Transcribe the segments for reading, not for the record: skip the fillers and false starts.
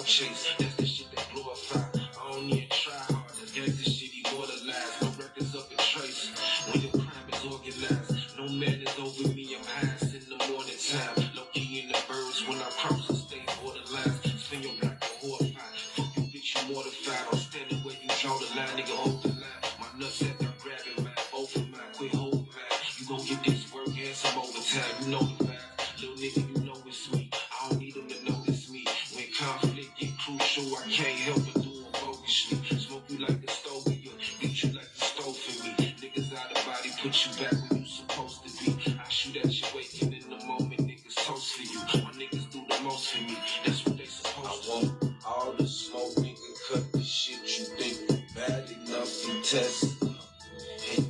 chase. That's the shit that glorify. I don't even try hard. Gangsta shit immortalized. No records up in trace. When your crime is organized, no man is over me. I'm highest in the morning time. Low key in the birds when I cross the state borderlines. Spin your block and horrified. Fuck you, bitch, you mortified. I'm standing where you draw the line, nigga, hold the line. My nuts at the grabbing mine, open mine, quit holding mine. You gon' get this work and some overtime. You know the vibe. Little nigga, you know it's me. I don't need them to notice me. When conflict get crucial, I can't help but do them bogusly. Smoke you like a stogie, beat you like the stove for me. Niggas out of body, put you back where you supposed to be. I shoot at you waking in the moment, niggas toast for you. My niggas do the most for me. That's what they supposed to. I want all the smoke, nigga, cut the shit you think bad enough to test. And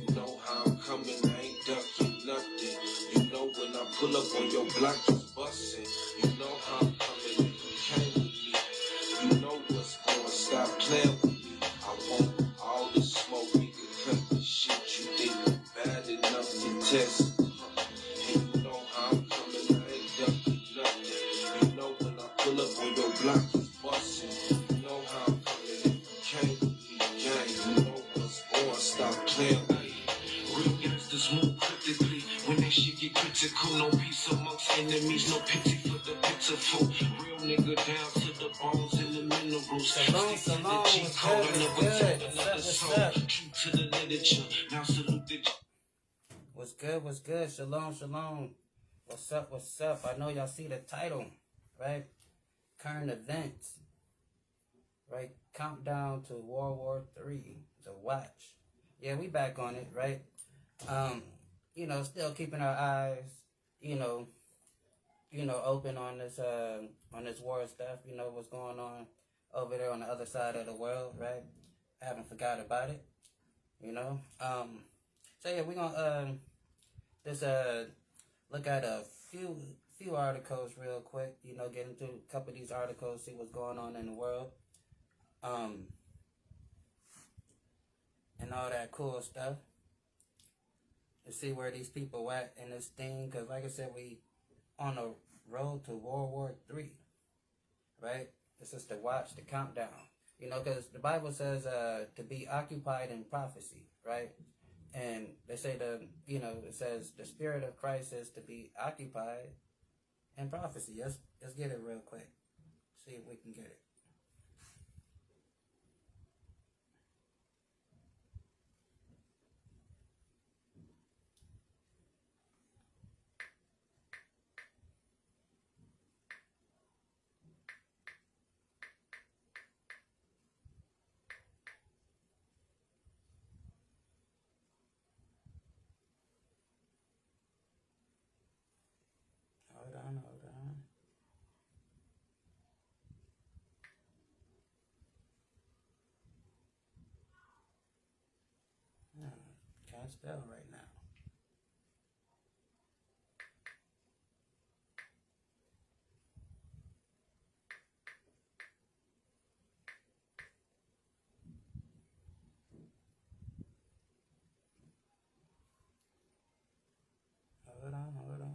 you know how I'm coming, I ain't ducking nothing. You know when I pull up on your block, it's bustin'. You know how I'm coming, if you came with me. You know what's going, stop playing with me. I want all the smoke, nigga, cut the shit you think bad enough to test. And you know how I'm coming, I ain't ducking nothing. You know when I pull up on your block, it's bustin'. You know how I'm coming, if you came with me, gang. You know what's going, stop playing with me. Real gangsters move critically. When that shit get critical, no peace amongst enemies, no pity for the pitiful. Real nigga down to the bones and the minerals. Shalom, shalom, what's good? True to the literature. Now salute the What's good? Shalom, shalom. What's up? I know y'all see the title, right? Current events, right? Countdown to World War III, the watch. Yeah, we back on it, right? You know, still keeping our eyes, you know, open on this war stuff. You know what's going on over there on the other side of the world, right? I haven't forgot about it, you know. So yeah, we're gonna just look at a few articles real quick. You know, get into a couple of these articles, see what's going on in the world, and all that cool stuff. And see where these people at in this thing, because like I said, we on the road to World War III, right? This is the watch, the countdown, you know, because the Bible says to be occupied in prophecy, right? And they say it says the Spirit of Christ is to be occupied in prophecy. Let's get it real quick, see if we can get it. Hold on. Can't spell right now. Hold on. Hold on.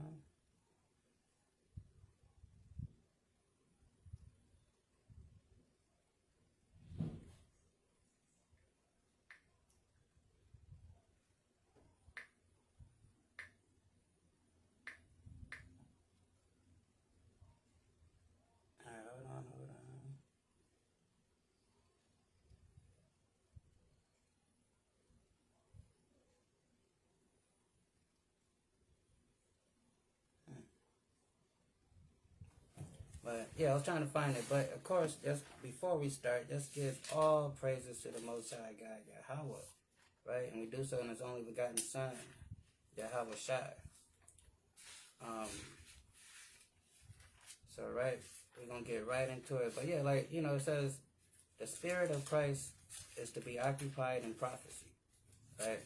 But yeah, I was trying to find it. But of course, just before we start, just give all praises to the Most High God, Yahweh, right? And we do so in His only begotten Son, Yahweh Shai. So right, we're gonna get right into it. But yeah, like it says, the Spirit of Christ is to be occupied in prophecy, right?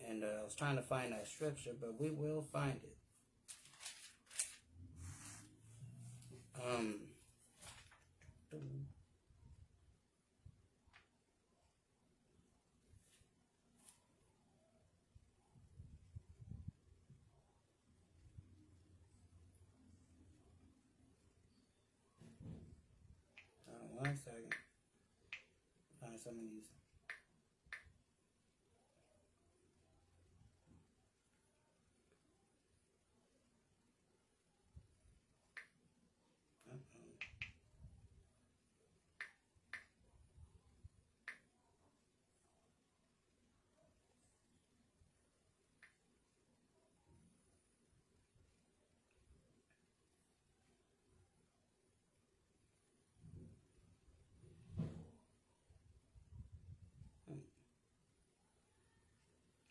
And I was trying to find that scripture, but we will find it. 1 second. Find some of these.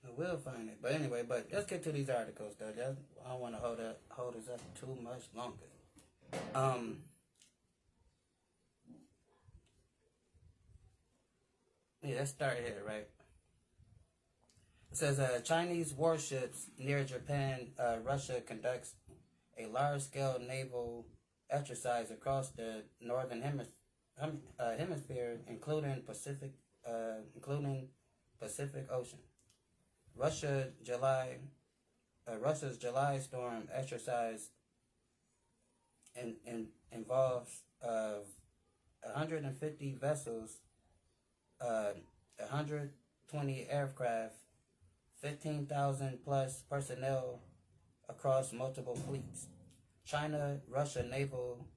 I will find it. But anyway, but let's get to these articles though. I don't want to hold us up too much longer. Yeah, let's start here, right? It says Chinese warships near Japan, Russia conducts a large-scale naval exercise across the northern hemisphere, including Pacific Ocean. Russia's July storm exercise involves 150 vessels, 120 aircraft, 15,000 plus personnel across multiple fleets. China-Russia naval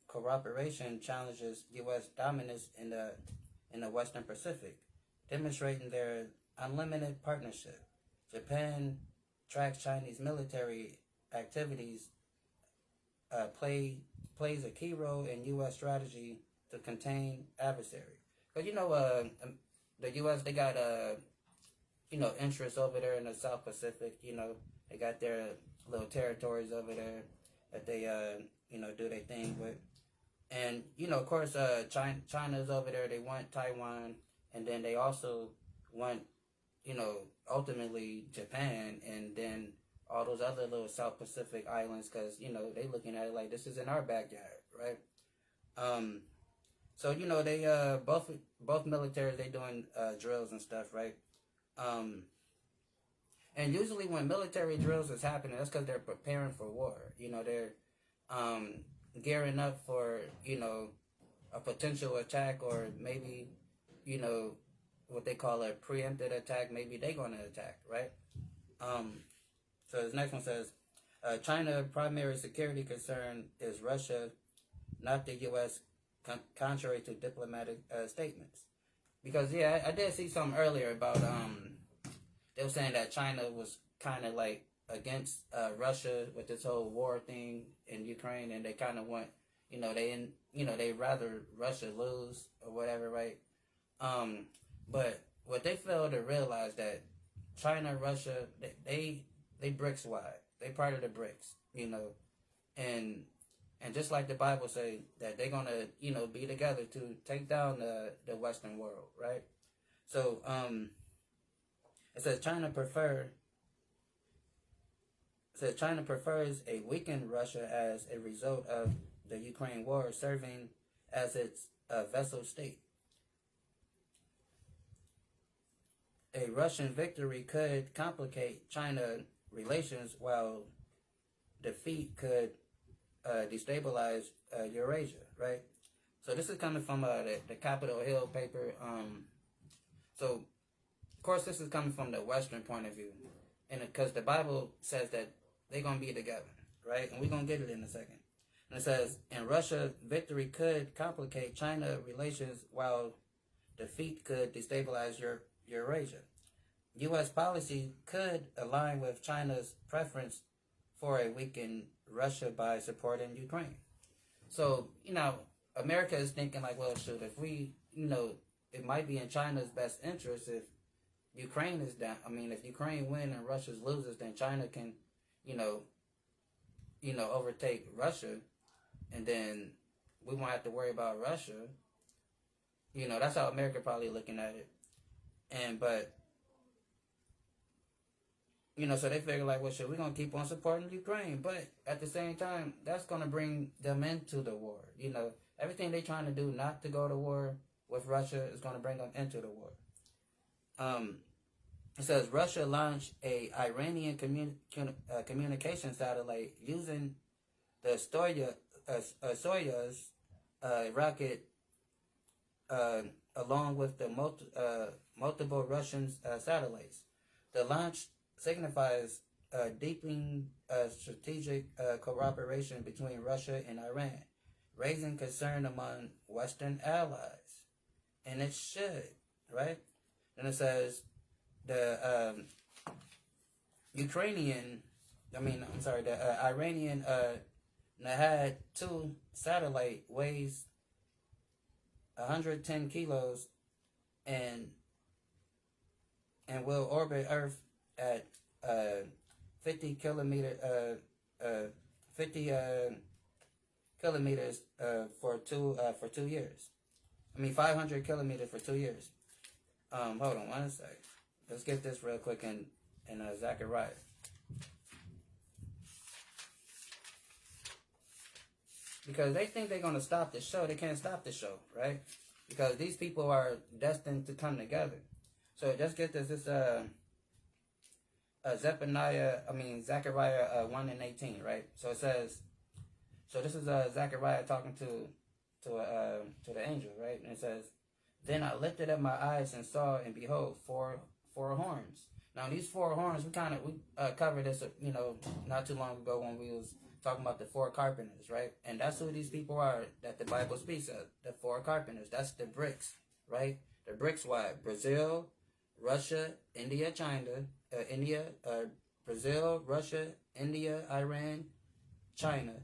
cooperation challenges U.S. dominance in the Western Pacific, demonstrating their unlimited partnership. Japan tracks Chinese military activities, plays a key role in U.S. strategy to contain adversary. Because the U.S. they got interests over there in the South Pacific. They got their little territories over there that they do their thing with. And of course, China's over there. They want Taiwan, and then they also want ultimately Japan, and then all those other little South Pacific islands, because they looking at it like this is in our backyard, right? So they both militaries, they doing drills and stuff, right? And usually when military drills is happening, that's because they're preparing for war. They're gearing up for a potential attack, or maybe what they call a preempted attack. Maybe they're going to attack, right? So this next one says, China's primary security concern is Russia, not the U.S., contrary to diplomatic statements. Because, yeah, I did see something earlier about, they were saying that China was kind of like against Russia with this whole war thing in Ukraine, and they kind of want, they rather Russia lose or whatever, right? But what they fail to realize that China, Russia, they BRICS wide. They part of the BRICS, and just like the Bible say that they're gonna, be together to take down the Western world, right? So it says China prefers a weakened Russia as a result of the Ukraine war, serving as its vassal state. A Russian victory could complicate China relations, while defeat could destabilize Eurasia, right? So this is coming from the Capitol Hill paper. So, of course, this is coming from the Western point of view. And because the Bible says that they're going to be together, right? And we're going to get it in a second. And it says, in Russia, victory could complicate China relations, while defeat could destabilize Eurasia. U.S. policy could align with China's preference for a weakened Russia by supporting Ukraine. So, America is thinking like, well, shoot, if we, it might be in China's best interest if Ukraine is down. I mean, if Ukraine wins and Russia loses, then China can, overtake Russia, and then we won't have to worry about Russia. That's how America probably looking at it. But so they figure like, well, shit, we're going to keep on supporting Ukraine. But at the same time, that's going to bring them into the war. Everything they're trying to do not to go to war with Russia is going to bring them into the war. It says Russia launched a Iranian communication satellite using the Soyuz rocket along with the multiple Russian satellites. The launch signifies deepening strategic cooperation between Russia and Iran, raising concern among Western allies. And it should, right? Then it says the the Iranian Nahad 2 satellite weighs 110 kilos and will orbit Earth at 50 kilometer 50 kilometers for 2 years. 500 kilometers for 2 years. Hold on one sec. Let's get this real quick in Zechariah. Because they think they're going to stop the show. They can't stop the show, right? Because these people are destined to come together. So just get this. This Zechariah 1 and 18, right? So it says, so this is Zechariah talking to the angel, right? And it says, then I lifted up my eyes and saw, and behold, four horns. Now these four horns, we covered this, not too long ago when we was talking about the four carpenters, right? And that's who these people are that the Bible speaks of, the four carpenters. That's the BRICS, right? The BRICS, what? Brazil, Russia, India, China, Brazil, Russia, India, Iran, China,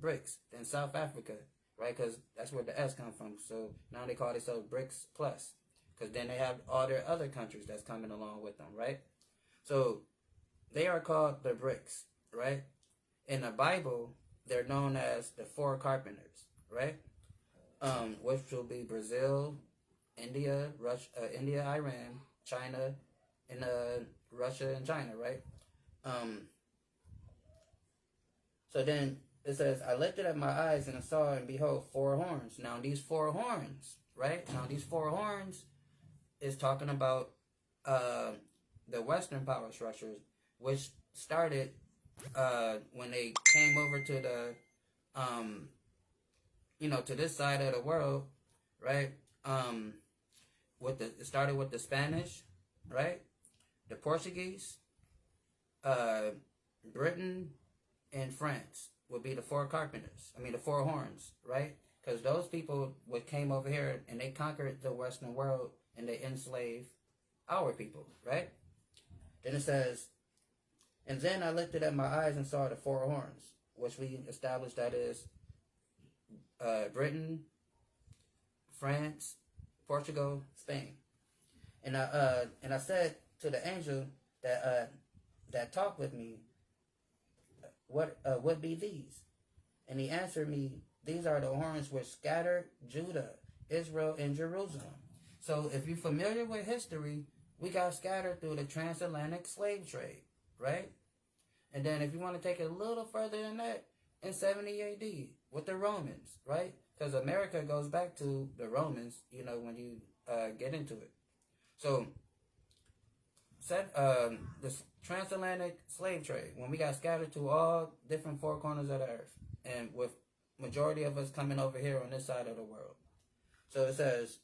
BRICS. Then South Africa, right? Because that's where the S comes from. So now they call themselves BRICS Plus. Because then they have all their other countries that's coming along with them, right? So they are called the BRICS, right? In the Bible, they're known as the four carpenters, right? Which will be Brazil, India, India, Iran, China, and Russia and China, right? So then it says, I lifted up my eyes and I saw, and behold, four horns. Now these four horns, right? Now these four horns is talking about the Western power structures, which started when they came over to the to this side of the world, right? It started with the Spanish, right? The Portuguese, Britain, and France would be the four carpenters. The four horns, right? Because those people came over here and they conquered the Western world and they enslaved our people, right? Then it says, and then I lifted up my eyes and saw the four horns, which we established that is Britain, France, Portugal, Spain. And I said to the angel that talked with me, what would be these? And he answered me, these are the horns which scattered Judah, Israel, and Jerusalem. So if you're familiar with history, we got scattered through the transatlantic slave trade, right? And then if you want to take it a little further than that, in 70 AD with the Romans, right? Because America goes back to the Romans, when you get into it. So, this transatlantic slave trade, when we got scattered to all different four corners of the earth, and with majority of us coming over here on this side of the world. So it says,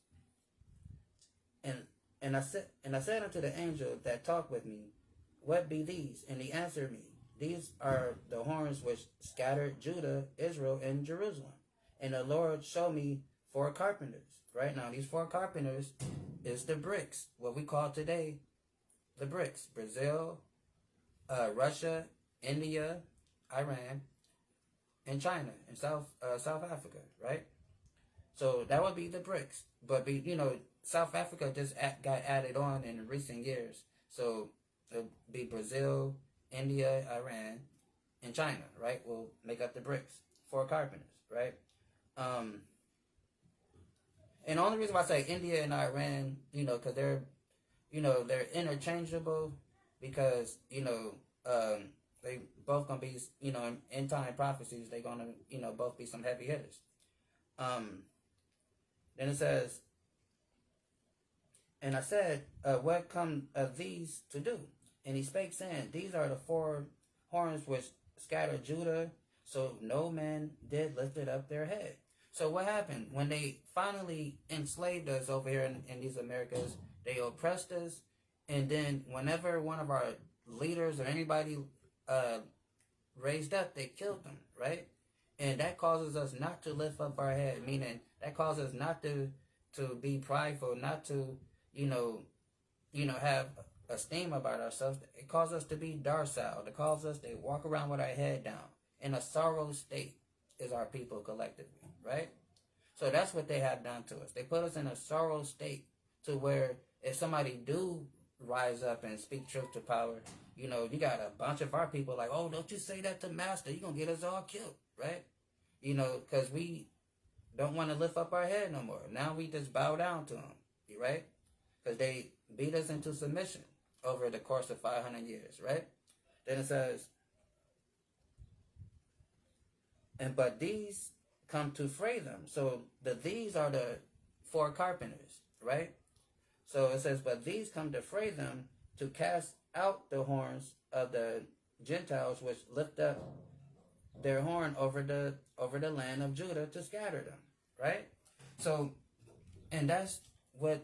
and I said unto the angel that talked with me, what be these? And he answered me, these are the horns which scattered Judah, Israel, and Jerusalem. And the Lord showed me four carpenters. Right now, these four carpenters is the BRICS, what we call today the BRICS: Brazil, Russia, India, Iran, and China, and South Africa. Right. So that would be the BRICS. But South Africa just got added on in recent years. So it'll be Brazil, India, Iran, and China, right? Will make up the BRICS. Four carpenters, right? And the only reason why I say India and Iran, because they're interchangeable, because they both gonna be, in end time prophecies, they're gonna, both be some heavy hitters. Then it says, and I said, what come of these to do? And he spake, saying, these are the four horns which scattered Judah, so no man did lift it up their head. So what happened when they finally enslaved us over here in these Americas? They oppressed us, and then whenever one of our leaders or anybody uh, raised up, they killed them, right? And that causes us not to lift up our head, meaning that causes us not to be prideful, not to, have esteem about ourselves. It causes us to be docile. It causes us to walk around with our head down. In a sorrow state is our people collectively, right? So that's what they have done to us. They put us in a sorrow state to where if somebody do rise up and speak truth to power, you got a bunch of our people like, oh, don't you say that to master. You're going to get us all killed, right? Because we don't want to lift up our head no more. Now we just bow down to them, right? Because they beat us into submission over the course of 500 years, right? Then it says, but these come to fray them. So these are the four carpenters, right? So it says, but these come to fray them, to cast out the horns of the Gentiles, which lift up their horn over the land of Judah, to scatter them, right? So, and that's what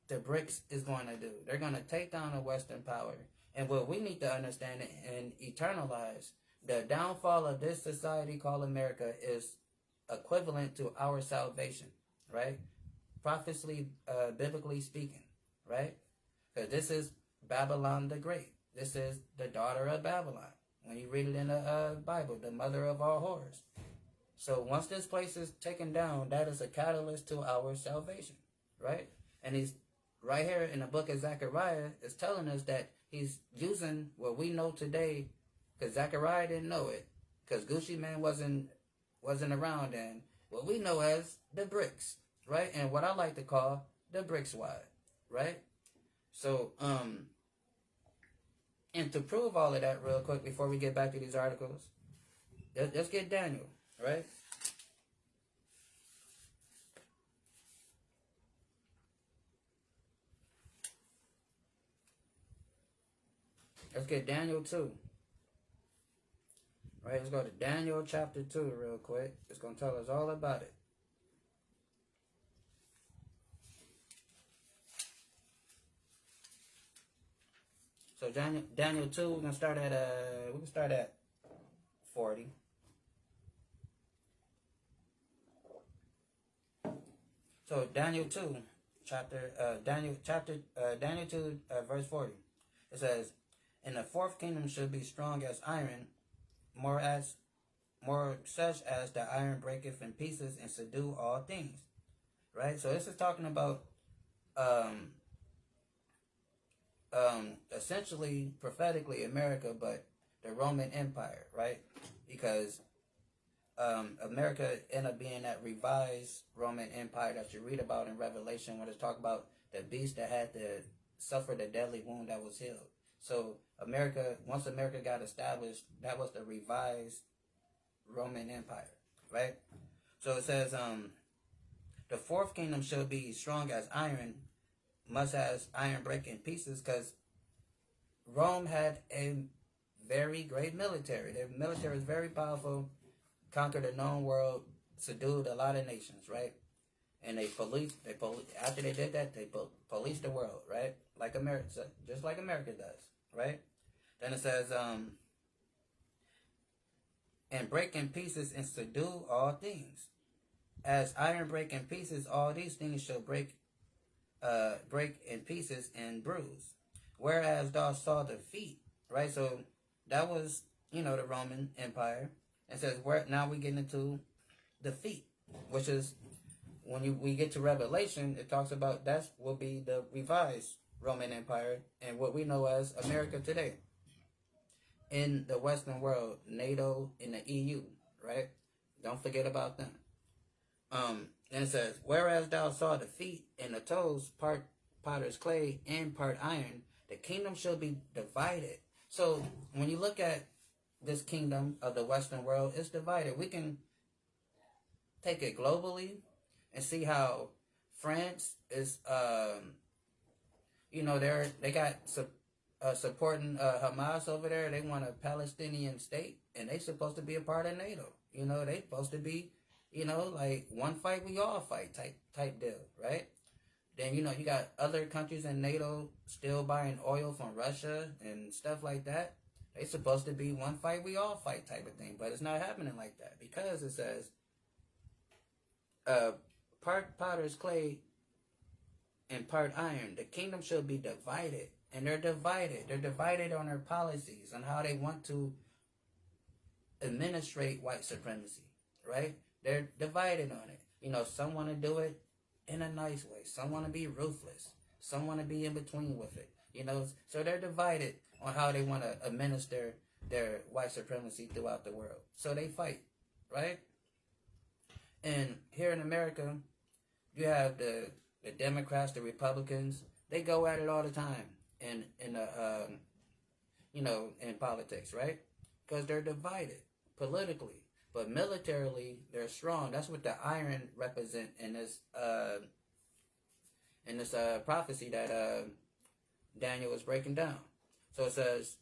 the BRICS is going to do. They're going to take down a Western power. And what we need to understand and eternalize, the downfall of this society called America is equivalent to our salvation, right? Prophetically, biblically speaking, right? Because this is Babylon the Great. This is the daughter of Babylon. When you read it in the Bible, the mother of all horrors. So once this place is taken down, that is a catalyst to our salvation, right? And he's right here in the book of Zechariah is telling us that he's using what we know today, because Zechariah didn't know it, because Gucci Man wasn't around then. What we know as the BRICS, right? And what I like to call the BRICS wide, right? So, and to prove all of that real quick before we get back to these articles, let's get Daniel, right? Let's get Daniel 2. Right, let's go to Daniel chapter 2 real quick. It's going to tell us all about it. So Daniel 2, we're going to start at 40. So Daniel 2, Daniel 2, verse 40. It says, "And the fourth kingdom should be strong as iron, more such as the iron breaketh in pieces and subdue all things." Right? So this is talking about essentially prophetically America, but the Roman Empire, right? Because America ended up being that revised Roman Empire that you read about in Revelation, when it's talk about the beast that had to suffer the deadly wound that was healed. So once America got established, that was the revised Roman Empire, right? So it says, the fourth kingdom shall be strong as iron, must has iron break in pieces, because Rome had a very great military. Their military is very powerful, conquered the known world, subdued a lot of nations, right? And after they did that, they policed the world, right? Like America, just like America does, right? Then it says, and break in pieces and subdue all things. As iron break in pieces, all these things shall break in pieces and bruise. Whereas thou saw the feet, right? So that was, the Roman Empire. It says, now we get into the feet, which is, when we get to Revelation, it talks about that will be the revised Roman Empire and what we know as America today. In the Western world, NATO and the EU, right? Don't forget about them. And it says, whereas thou saw the feet and the toes, part potter's clay and part iron, the kingdom shall be divided. So when you look at this kingdom of the Western world, it's divided. We can take it globally and see how France is, they got supporting Hamas over there. They want a Palestinian state, and they supposed to be a part of NATO. They supposed to be You know, like one fight we all fight type deal, right? Then you know you got other countries in NATO still buying oil from Russia and stuff like that. They supposed to be one fight we all fight type of thing, but it's not happening like that because it says part potter's clay and part iron. The kingdom shall be divided, and they're divided. They're divided on their policies on how they want to administrate white supremacy, right? They're divided on it. You know, some want to do it in a nice way. Some want to be ruthless. Some want to be in between with it. You know, so they're divided on how they want to administer their white supremacy throughout the world. So they fight, right? And here in America, you have the Democrats, the Republicans. They go at it all the time in the you know, in politics, right? Because they're divided politically, but militarily they're strong. That's what the iron represent in this prophecy that Daniel was breaking down. So it says,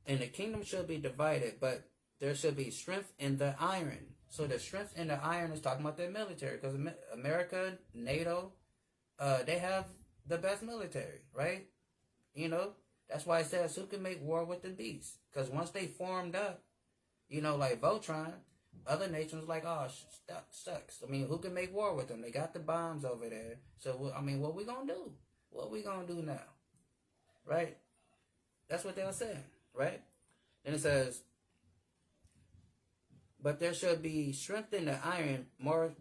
"And the kingdom shall be divided, but there shall be strength in the iron." So the strength in the iron is talking about their military, because America, NATO, they have the best military, right? You know, that's why it says who can make war with the beast. Because once they formed up, you know, like Voltron, other nations like, oh, sucks. I mean, who can make war with them? They got the bombs over there. So, I mean, what we gonna do? What we gonna do now? Right? That's what they're saying, right? Then it says, "But there shall be strength in the iron more,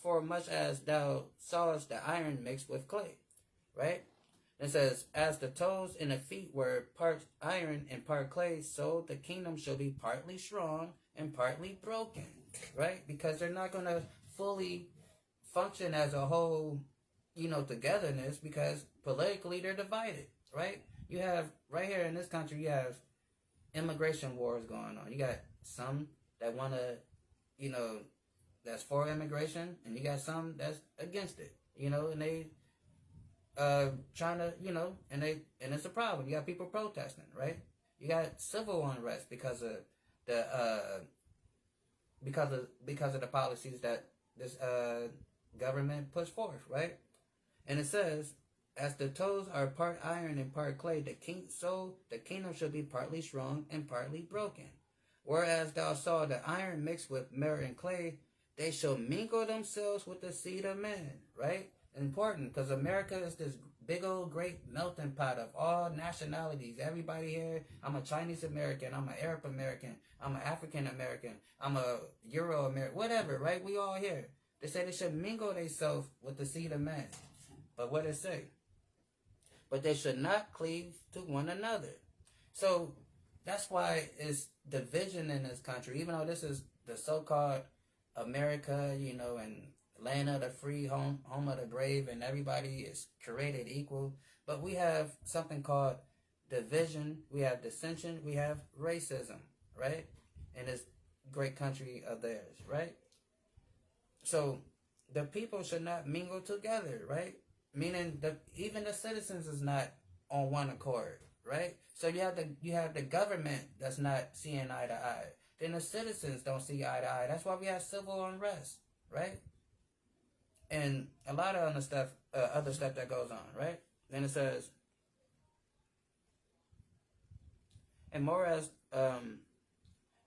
for much as thou sawest the iron mixed with clay." Right? And it says, "As the toes and the feet were part iron and part clay, so the kingdom shall be partly strong and partly broken." Right? Because they're not going to fully function as a whole, you know, togetherness, because politically they're divided. Right? You have, right here in this country, you have immigration wars going on. You got some that want to, you know, that's for immigration, and you got some that's against it, you know, and they trying to, you know, and it's a problem. You got people protesting, right? You got civil unrest because of the because of the policies that this government pushed forth, right? And it says, "As the toes are part iron and part clay, so the kingdom shall be partly strong and partly broken. Whereas thou saw the iron mixed with myrrh and clay, they shall mingle themselves with the seed of men." Right? Important, because America is this big old great melting pot of all nationalities. Everybody here. I'm a Chinese American. I'm an Arab American. I'm an African American. I'm a Euro American. Whatever, right? We all here. They say they should mingle themselves with the seed of man. But what it say? "But they should not cleave to one another." So that's why it's division in this country, even though this is the so-called America, you know, and land of the free, home of the brave, and everybody is created equal. But we have something called division, we have dissension, we have racism, right? In this great country of theirs, right? So the people should not mingle together, right? Meaning even the citizens is not on one accord, right? So you have the government that's not seeing eye to eye. Then the citizens don't see eye to eye. That's why we have civil unrest, right? And a lot of other stuff that goes on, right? Then it says, "And more as,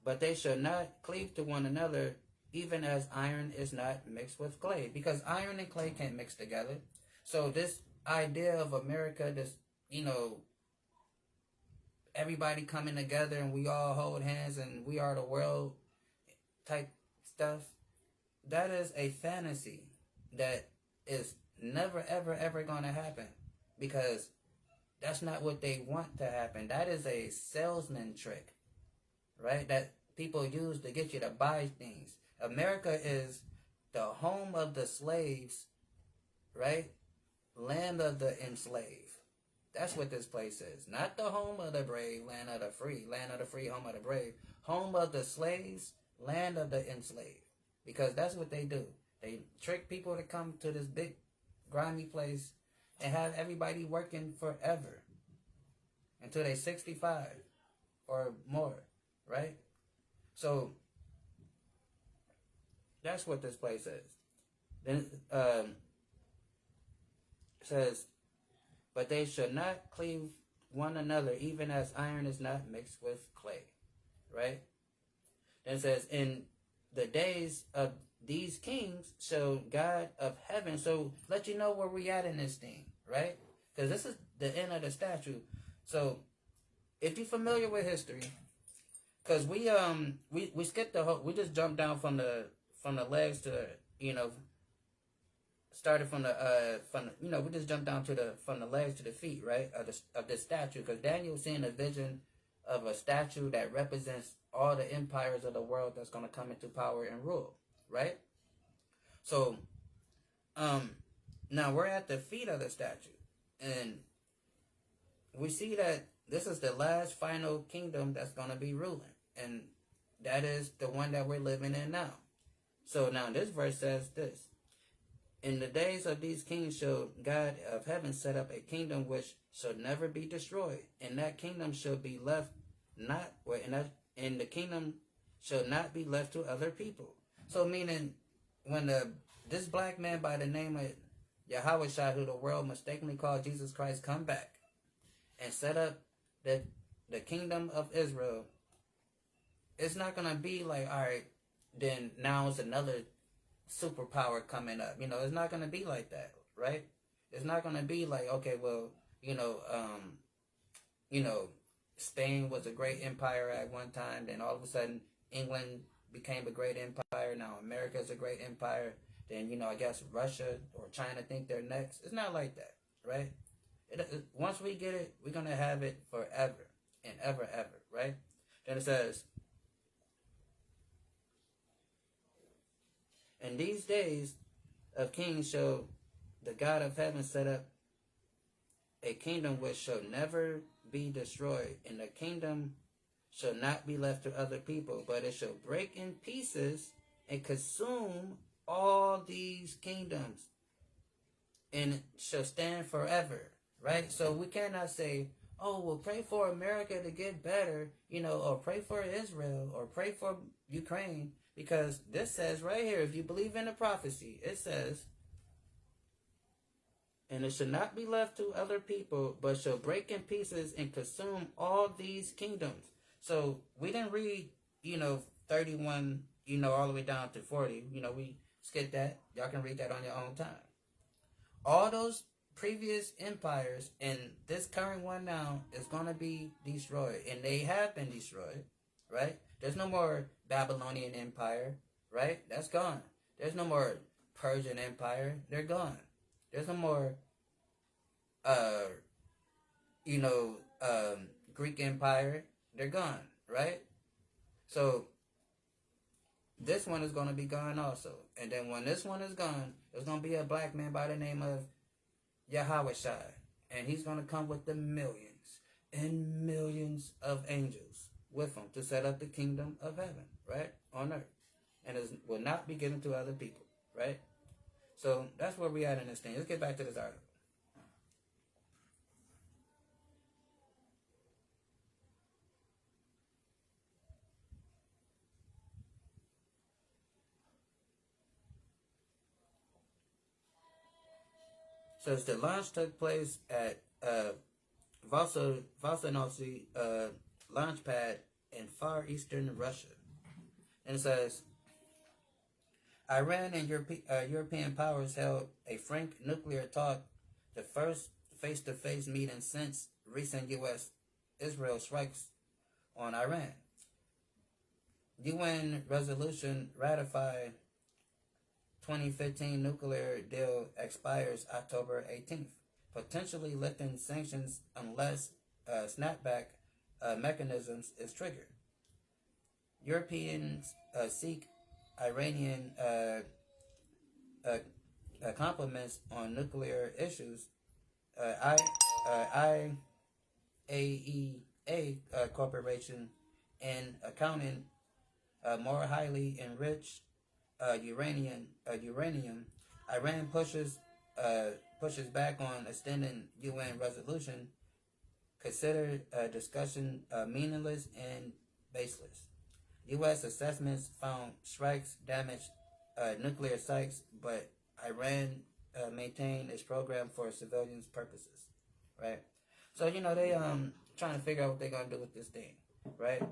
but they shall not cleave to one another, even as iron is not mixed with clay," because iron and clay can't mix together. So this idea of America, this, you know, everybody coming together and we all hold hands and we are the world type stuff, that is a fantasy that is never, ever, ever going to happen, because that's not what they want to happen. That is a salesman trick, right? That people use to get you to buy things. America is the home of the slaves, right? Land of the enslaved. That's what this place is. Not the home of the brave, land of the free. Land of the free, home of the brave. Home of the slaves, land of the enslaved. Because that's what they do. They trick people to come to this big, grimy place and have everybody working forever until they're 65 or more, right? So That's what this place says. Then says, but they should not cleave one another, even as iron is not mixed with clay. Right? Then it says, in the days of these kings shall God of heaven. So let you know where we at in this thing, right? Because this is the end of the statue. So if you're familiar with history, because we skipped the whole, we just jumped down from the legs to, started from the we just jumped down to the from the legs to the feet, right, of the statue, because Daniel seeing a vision of a statue that represents all the empires of the world that's going to come into power and rule, right? So now we're at the feet of the statue, and we see that this is the last final kingdom that's going to be ruling, and that is the one that we're living in now. So now this verse says this: in the days of these kings shall God of heaven set up a kingdom which shall never be destroyed, and that kingdom shall be left not, and the kingdom shall not be left to other people. So meaning, when this black man by the name of Yahweh Shai, who the world mistakenly called Jesus Christ, come back and set up the kingdom of Israel, it's not gonna be like, all right, then now it's another superpower coming up. It's not gonna be like that, right? It's not gonna be like, okay, well, Spain was a great empire at one time, then all of a sudden England became a great empire. Now America is a great empire. Then I guess Russia or China think they're next. It's not like that, right? Once we get it, we're gonna have it forever and ever, right? Then it says, in these days of kings shall the God of heaven set up a kingdom which shall never be destroyed, and the kingdom shall not be left to other people, but it shall break in pieces and consume all these kingdoms, and shall stand forever, right? So we cannot say, oh, well, pray for America to get better, or pray for Israel, or pray for Ukraine, because this says right here, if you believe in the prophecy, it says, and it shall not be left to other people, but shall break in pieces and consume all these kingdoms. So we didn't read, 31, all the way down to 40. We skipped that. Y'all can read that on your own time. All those previous empires and this current one now is going to be destroyed. And they have been destroyed, right? There's no more Babylonian Empire, right? That's gone. There's no more Persian Empire. They're gone. There's no more, Greek Empire. They're gone, right? So this one is going to be gone also. And then when this one is gone, there's going to be a black man by the name of Yahweh Shai. And he's going to come with the millions and millions of angels with him to set up the kingdom of heaven, right? On earth. And it will not be given to other people, right? So that's where we at in this thing. Let's get back to this article. Says the launch took place at Vasanovsky launch pad in far eastern Russia. And it says, Iran and European powers held a frank nuclear talk, the first face-to-face meeting since recent U.S.-Israel strikes on Iran. UN resolution ratified 2015 nuclear deal expires October 18th, potentially lifting sanctions unless snapback mechanisms is triggered. Europeans seek Iranian compliments on nuclear issues. IAEA Corporation and accounting more highly enriched uranium. Iran pushes back on extending UN resolution, considered discussion meaningless and baseless. U.S. assessments found strikes damaged nuclear sites, but Iran maintained its program for civilians' purposes, right? So they trying to figure out what they're gonna do with this thing, right?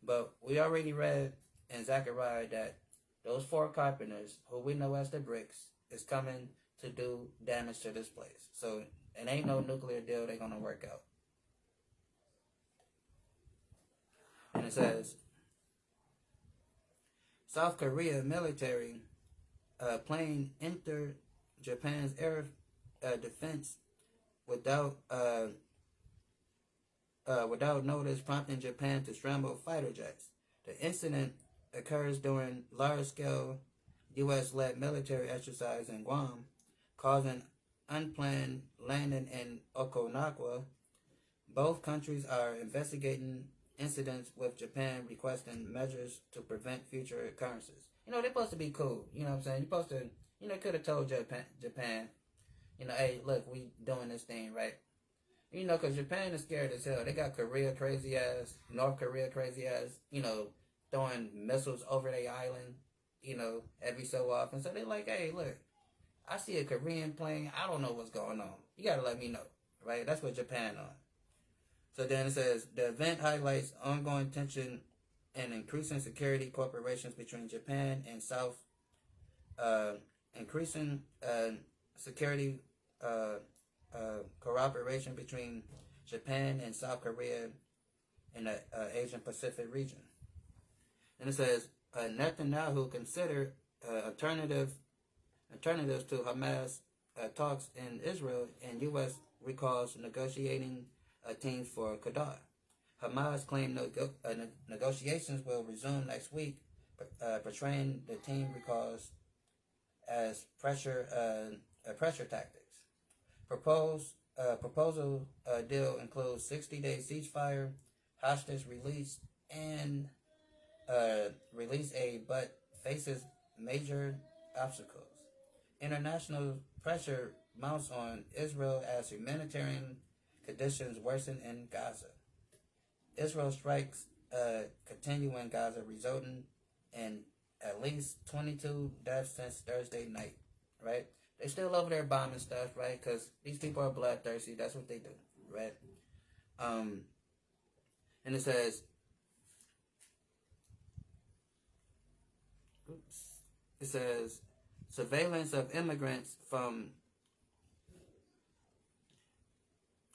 But we already read in Zechariah that those four carpenters, who we know as the bricks, is coming to do damage to this place. So it ain't no nuclear deal they're gonna work out. And it says South Korea military plane entered Japan's air defense without without notice, prompting Japan to scramble fighter jets. The incident occurs during large-scale U.S.-led military exercise in Guam, causing unplanned landing in Okinawa. Both countries are investigating incidents, with Japan requesting measures to prevent future occurrences. They're supposed to be cool. You know what I'm saying? You're supposed to, could have told Japan, hey, look, we doing this thing, right? Because Japan is scared as hell. They got Korea crazy ass, North Korea crazy ass, throwing missiles over their island, every so often. So they're like, hey, look, I see a Korean plane. I don't know what's going on. You got to let me know, right? That's what Japan on. So then it says, the event highlights ongoing tension and increasing security cooperations between Japan and South, increasing security cooperation between Japan and South Korea in the Asian Pacific region. And it says, Netanyahu considered alternatives to Hamas talks in Israel, and U.S. recalls negotiating teams for Qatar. Hamas claimed negotiations will resume next week, portraying the team recalls as pressure tactics. Proposal deal includes 60-day ceasefire, hostage release, and release aid, but faces major obstacles. International pressure mounts on Israel as humanitarian conditions worsen in Gaza. Israel strikes continue in Gaza, resulting in at least 22 deaths since Thursday night, right? They still over there bombing stuff, right? Because these people are bloodthirsty. That's what they do, right? And it says, surveillance of immigrants from,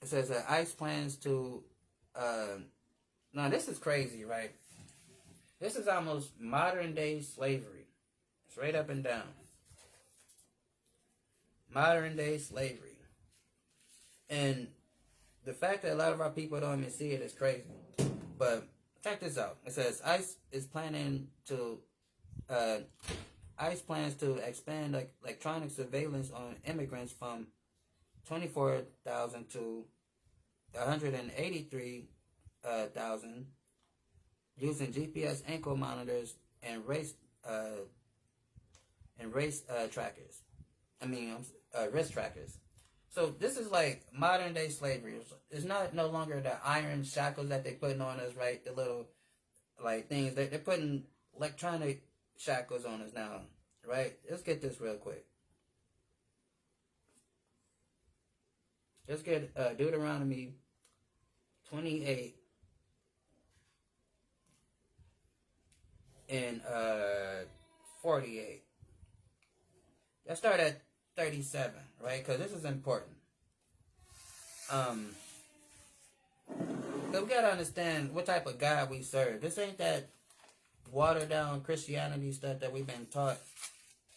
it says that ICE plans to, now this is crazy, right? This is almost modern day slavery. Straight up and down. Modern day slavery. And the fact that a lot of our people don't even see it is crazy. But check this out. It says ICE plans to expand electronic surveillance on immigrants from 24,000 to 183,000 using GPS ankle monitors and race trackers. Wrist trackers. So this is like modern day slavery. It's no longer the iron shackles that they putting on us, right? The little things they're putting electronic shackles on us now, right? Let's get this real quick. Let's get Deuteronomy 28 and 48. Let's start at 37, right? Because this is important. Because we got to understand what type of God we serve. This ain't that watered down Christianity stuff that we've been taught.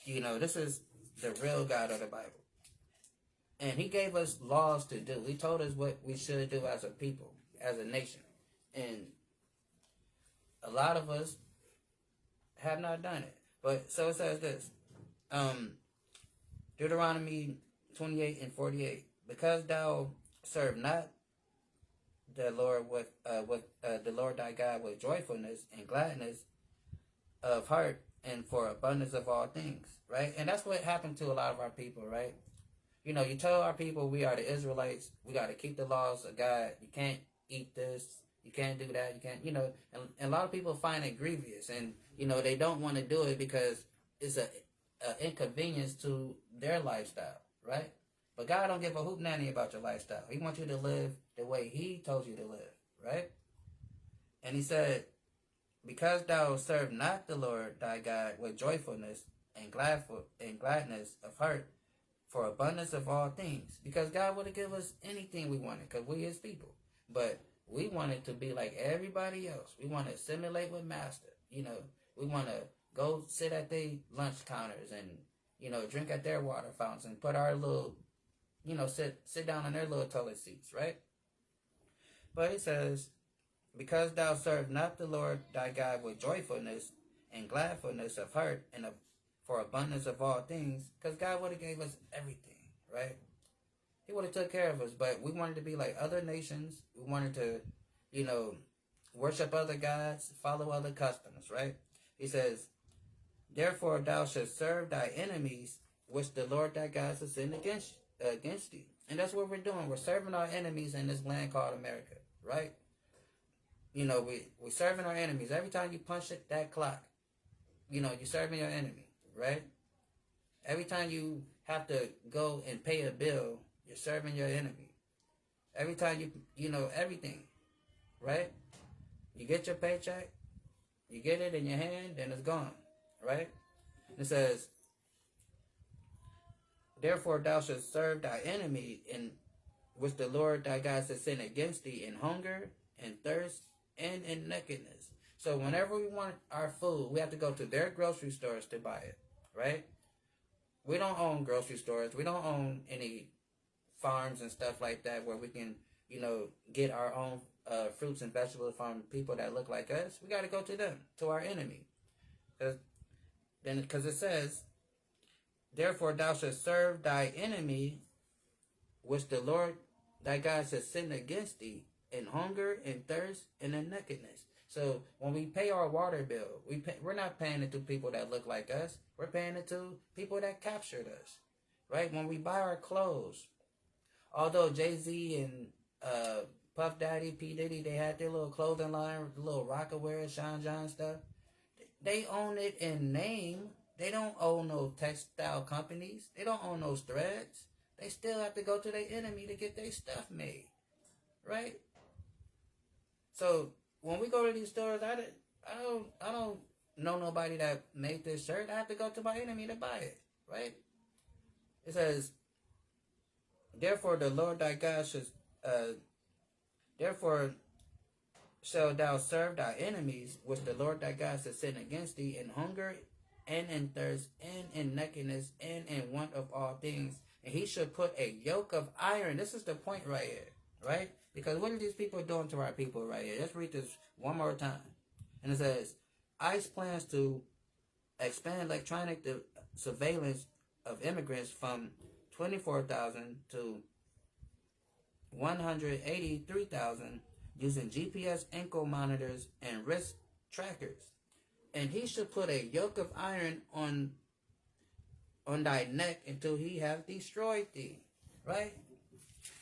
This is the real God of the Bible. And he gave us laws to do. He told us what we should do as a people, as a nation. And a lot of us have not done it. But so it says this. Deuteronomy 28 and 48. Because thou serve not the Lord with the Lord thy God with joyfulness and gladness of heart and for abundance of all things, right? And that's what happened to a lot of our people, right? You tell our people we are the Israelites, we got to keep the laws of God. You can't eat this, you can't do that, you can't, and a lot of people find it grievous, and they don't want to do it because it's inconvenience to their lifestyle, right? But God don't give a hoot nanny about your lifestyle. He wants you to live the way He told you to live, right? And He said, because thou serve not the Lord thy God with joyfulness and gladness of heart, for abundance of all things. Because God would have given us anything we wanted, because we His people. But we wanted to be like everybody else. We want to assimilate with Master. We want to go sit at their lunch counters and, drink at their water fountains and put our little, sit down on their little toilet seats, right? But it says, because thou serve not the Lord thy God with joyfulness and gladfulness of heart and for abundance of all things, because God would have gave us everything, right? He would have took care of us, but we wanted to be like other nations. We wanted to, worship other gods, follow other customs, right? He says, therefore thou shalt serve thy enemies, which the Lord thy God shall send against thee. And that's what we're doing. We're serving our enemies in this land called America, right? We're serving our enemies. Every time you punch that clock, you're serving your enemy, right? Every time you have to go and pay a bill, you're serving your enemy. Every time everything, right? You get your paycheck, you get it in your hand, then it's gone, right? It says, therefore thou shalt serve thy enemy, in which the Lord thy God shall send against thee in hunger and thirst and in nakedness. So whenever we want our food, we have to go to their grocery stores to buy it, right? We don't own grocery stores. We don't own any farms and stuff like that where we can, get our own fruits and vegetables from people that look like us. We got to go to them, to our enemy. Because it says, therefore thou shalt serve thy enemy, which the Lord thy God shall send against thee in hunger and thirst and in nakedness. So when we pay our water bill, we're not paying it to people that look like us. We're paying it to people that captured us, right? When we buy our clothes, although Jay-Z and Puff Daddy, P. Diddy, they had their little clothing line, the little Rockaware, Sean John stuff, they own it in name. They don't own no textile companies. They don't own those threads. They still have to go to their enemy to get their stuff made, right? So when we go to these stores, I don't know nobody that made this shirt. I have to go to my enemy to buy it, right? It says, therefore the Lord thy God therefore shalt thou serve thy enemies, which the Lord thy God shall send against thee in hunger and in thirst and in nakedness and in want of all things. And he shall put a yoke of iron. This is the point right here, right? Because what are these people doing to our people right here? Let's read this one more time. And it says, ICE plans to expand electronic surveillance of immigrants from 24,000 to 183,000 using GPS ankle monitors and wrist trackers. And he should put a yoke of iron on thy neck until he have destroyed thee. Right?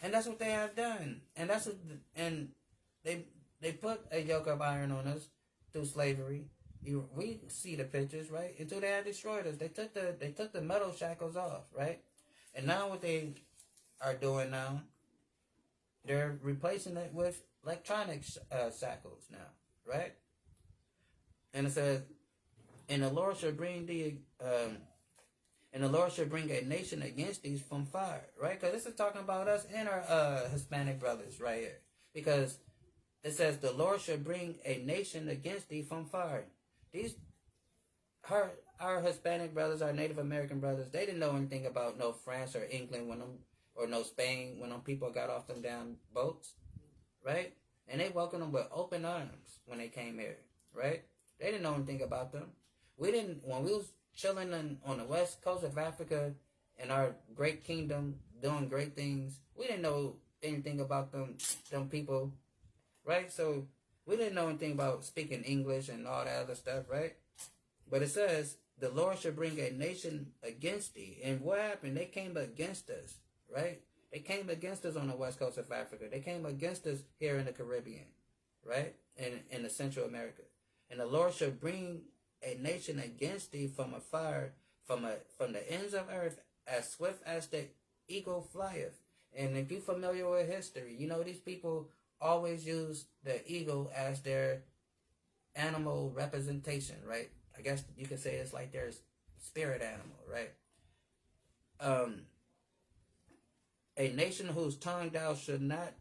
And that's what they have done. And they put a yoke of iron on us through slavery. We see the pictures, right? Until they had destroyed us. They took the metal shackles off, right? And now what they are doing now, they're replacing it with electronic shackles now, right? And it says, and the Lord shall bring thee, and the Lord shall bring a nation against thee from fire, right? Because this is talking about us and our Hispanic brothers right here. Because it says, the Lord shall bring a nation against thee from fire. Our Hispanic brothers, our Native American brothers, they didn't know anything about no France or England or no Spain when them people got off them damn boats, right? And they welcomed them with open arms when they came here, right? They didn't know anything about them. When we was chilling on the west coast of Africa in our great kingdom, doing great things, we didn't know anything about them people, right? So we didn't know anything about speaking English and all that other stuff, right? But it says, the Lord shall bring a nation against thee. And what happened? They came against us, right? They came against us on the west coast of Africa. They came against us here in the Caribbean, right? In the Central America. And the Lord shall bring a nation against thee from afar, from the ends of earth as swift as the eagle flieth. And if you're familiar with history, you know these people always use the eagle as their animal representation, right? I guess you could say it's like their spirit animal, right? Um, a nation whose tongue thou should not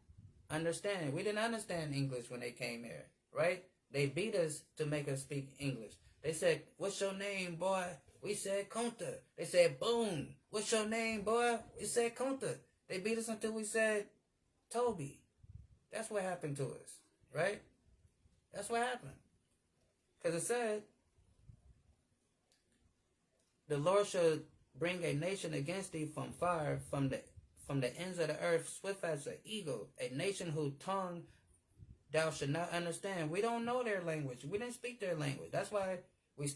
understand. We didn't understand English when they came here, right? They beat us to make us speak English. They said, "What's your name, boy?" We said, "Kunta." They said, "Boom." "What's your name, boy?" We said, "Kunta." They beat us until we said, "Toby." That's what happened to us, right? That's what happened. Because it said, "The Lord shall bring a nation against thee from fire, from the ends of the earth, swift as an eagle, a nation whose tongue thou should not understand." We don't know their language. We didn't speak their language. That's why we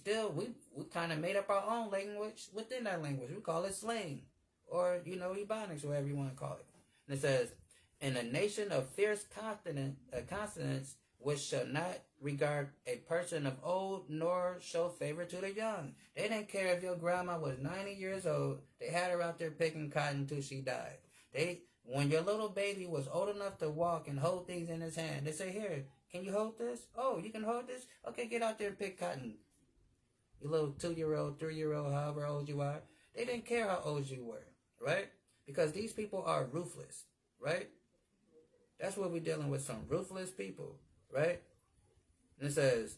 kind of made up our own language within that language. We call it slang, or Ebonics, whatever you want to call it. And it says, "In a nation of fierce consonants, which shall not regard a person of old, nor show favor to the young." They didn't care if your grandma was 90 years old. They had her out there picking cotton till she died. When your little baby was old enough to walk and hold things in his hand, they say, "Here, can you hold this? Oh, you can hold this? Okay, get out there and pick cotton." You little 2-year-old, 3-year-old, however old you are. They didn't care how old you were, right? Because these people are ruthless, right? That's what we're dealing with, some ruthless people, right? And it says,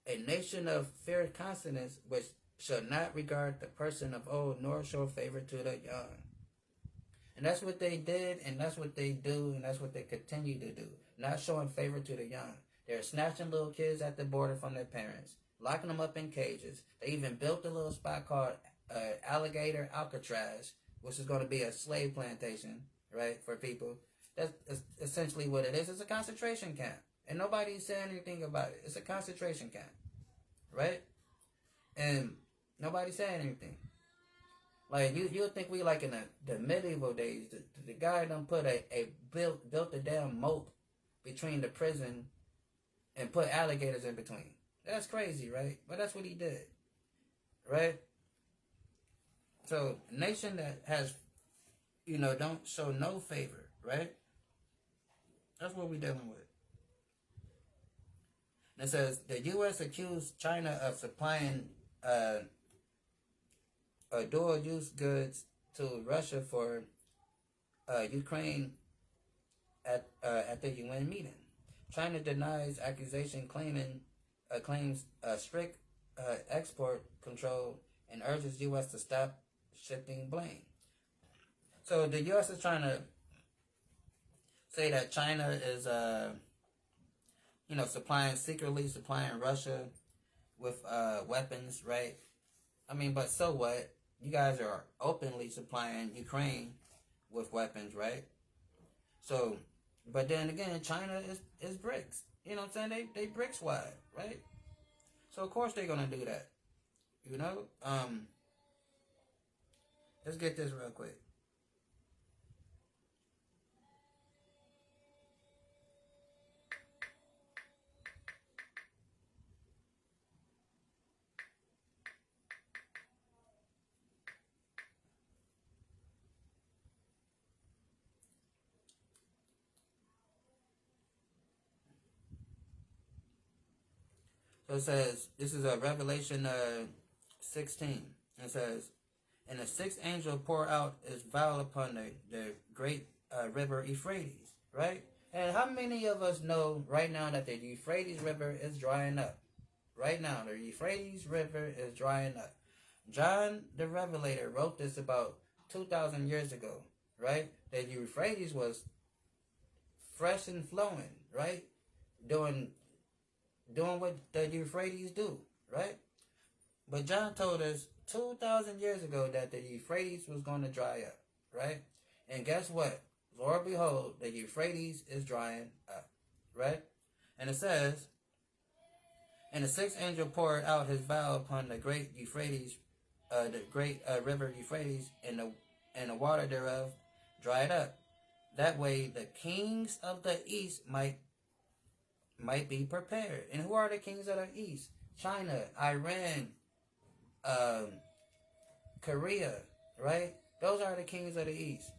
"A nation of fair consonants, which shall not regard the person of old, nor show favor to the young." And that's what they did, and that's what they do, and that's what they continue to do. Not showing favor to the young. They're snatching little kids at the border from their parents, locking them up in cages. They even built a little spot called Alligator Alcatraz, which is going to be a slave plantation, right, for people. That's essentially what it is. It's a concentration camp. And nobody's saying anything about it. It's a concentration camp, right? And nobody's saying anything. Like, you'll think we like in the medieval days. The guy done put built a damn moat between the prison and put alligators in between. That's crazy, right? But that's what he did, right? So, a nation that has, don't show no favor, right? That's what we're dealing with. And it says, the U.S. accused China of supplying dual-use goods to Russia for Ukraine at the UN meeting. China denies accusation, claims strict export control, and urges U.S. to stop shifting blame. So the U.S. is trying to say that China is, secretly supplying Russia with weapons, right? I mean, but so what? You guys are openly supplying Ukraine with weapons, right? So, but then again, China is BRICS. You know what I'm saying? They BRICS wide, right? So of course they're gonna do that. Let's get this real quick. So it says, this is a Revelation 16. It says, "And the sixth angel poured out his vial upon the great river Euphrates," right? And how many of us know right now that the Euphrates River is drying up? Right now, the Euphrates River is drying up. John the Revelator wrote this about 2,000 years ago, right? The Euphrates was fresh and flowing, right? Doing what the Euphrates do, right? But John told us 2,000 years ago that the Euphrates was going to dry up, right? And guess what? Lord behold, the Euphrates is drying up, right? And it says, "And the sixth angel poured out his vial upon the great Euphrates, the great river Euphrates, and the water thereof dried up. That way the kings of the east might be prepared." And who are the kings of the east? China, Iran, um, Korea, right? Those are the kings of the East,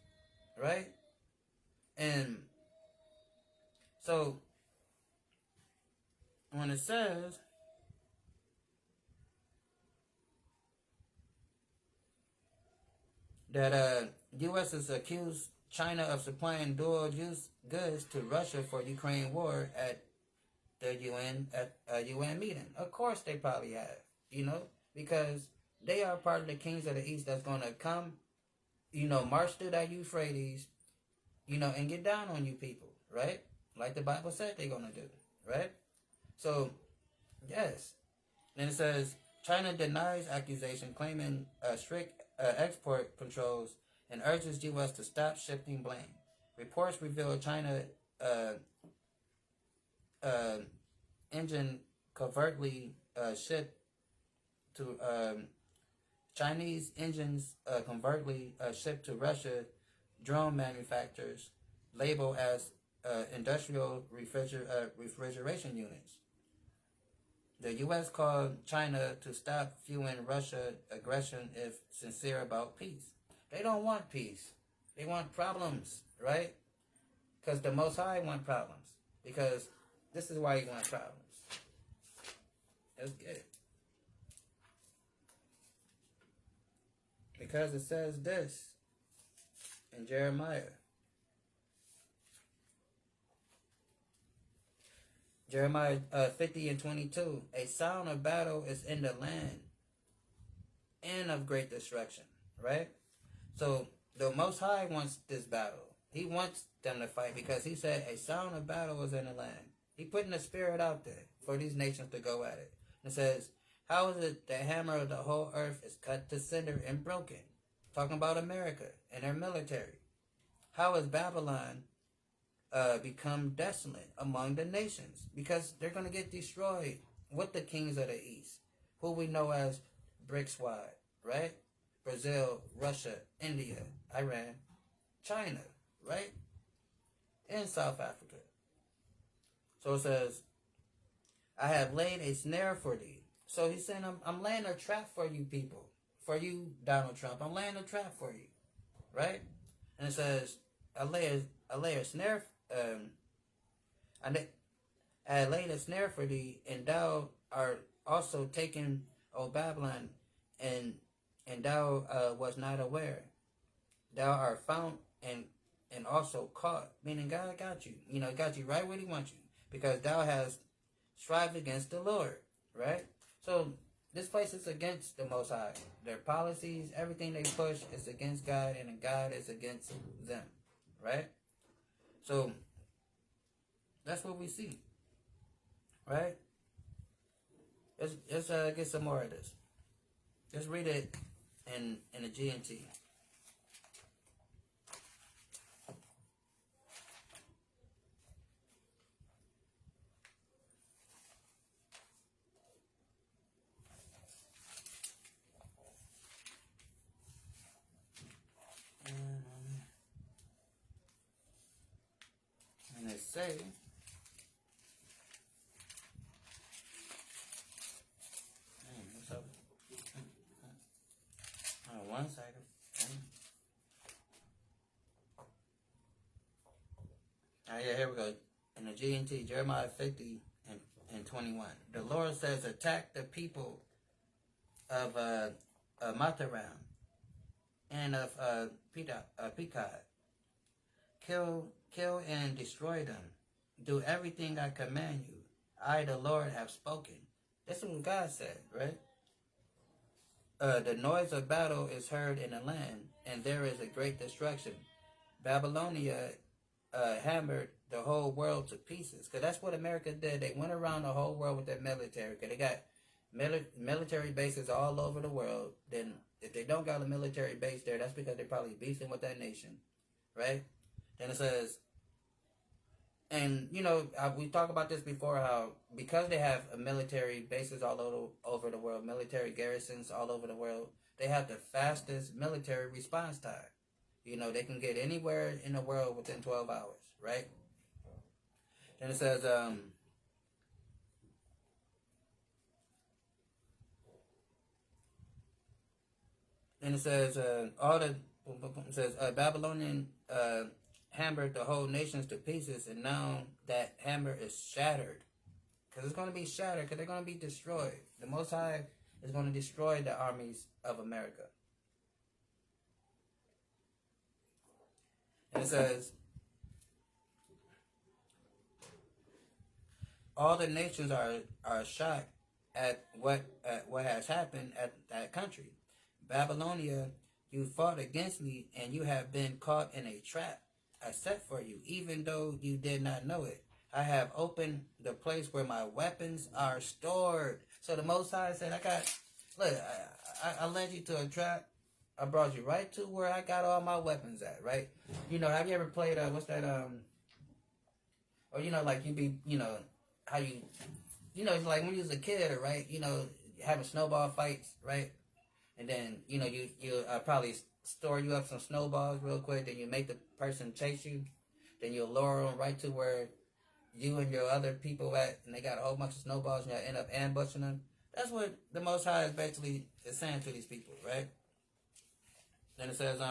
right? And so when it says that U.S. has accused China of supplying dual-use goods to Russia for Ukraine war at the UN at a UN meeting. Of course, they probably have, because they are part of the kings of the East that's going to come, march through that Euphrates, and get down on you people, right? Like the Bible said they're going to do, right? So, yes. Then it says China denies accusation, claiming strict export controls and urges U.S. to stop shifting blame. Reports reveal China uh, uh, engine covertly shipped to Chinese engines covertly shipped to Russia drone manufacturers labeled as industrial refrigeration units. The U.S. called China to stop fueling Russia aggression if sincere about peace. They don't want peace. They want problems, right? Because the Most High want problems. Because this is why he wants problems. Let's get it. Because it says this in Jeremiah. Jeremiah 50 and 22. A sound of battle is in the land and of great destruction, right? So the Most High wants this battle. He wants them to fight because he said a sound of battle is in the land. He putting the spirit out there for these nations to go at it. It says, how is it the hammer of the whole earth is cut to cinder and broken? Talking about America and their military. How is Babylon become desolate among the nations? Because they're going to get destroyed with the kings of the East, who we know as BRIC Squad, right? Brazil, Russia, India, Iran, China, right? And South Africa. So it says, I have laid a snare for thee. So he's saying, I'm laying a trap for you people. For you, Donald Trump. I'm laying a trap for you. Right? And it says, I lay a snare, I laid a snare for thee, and thou art also taken, O Babylon, and thou was not aware. Thou art found and also caught. Meaning God got you. Got you right where he wants you. Because thou hast strived against the Lord. Right? So this place is against the Most High. Their policies, everything they push is against God, and God is against them. Right? So that's what we see. Right? Let's get some more of this. Let's read it in the GNT. And it say, what's up? One second. Yeah, here we go. In the GNT, Jeremiah 50 and 21. The Lord says, attack the people of Matharam and of Pekah. Kill and destroy them. Do everything I command you. I, the Lord, have spoken. That's what God said, right? The noise of battle is heard in the land, and there is a great destruction. Babylonia hammered the whole world to pieces. Because that's what America did. They went around the whole world with their military. Because they got military bases all over the world. Then if they don't got a military base there, that's because they're probably beefing with that nation. Right? Then it says, and we talked about this before, how because they have military bases all over the world, military garrisons all over the world, they have the fastest military response time. They can get anywhere in the world within 12 hours, right? Then it says, And it says it says Babylonian hammered the whole nations to pieces, and now that hammer is shattered, because it's going to be shattered, because they're going to be destroyed. The Most High is going to destroy the armies of America. And it says, all the nations are shocked at what has happened at that country. Babylonia, you fought against me, and you have been caught in a trap I set for you, even though you did not know it. I have opened the place where my weapons are stored. So the Most High said, I led you to a trap. I brought you right to where I got all my weapons at, right? You know, have you ever played, what's that, or, you know, like you be, you know, how you, you know, it's like when you was a kid, right? You know, having snowball fights, right? And then, you know, you probably store you up some snowballs real quick. Then you make the person chase you. Then you'll lower them right to where you and your other people at, and they got a whole bunch of snowballs, and you'll end up ambushing them. That's what the Most High is basically saying to these people, right? Then it says,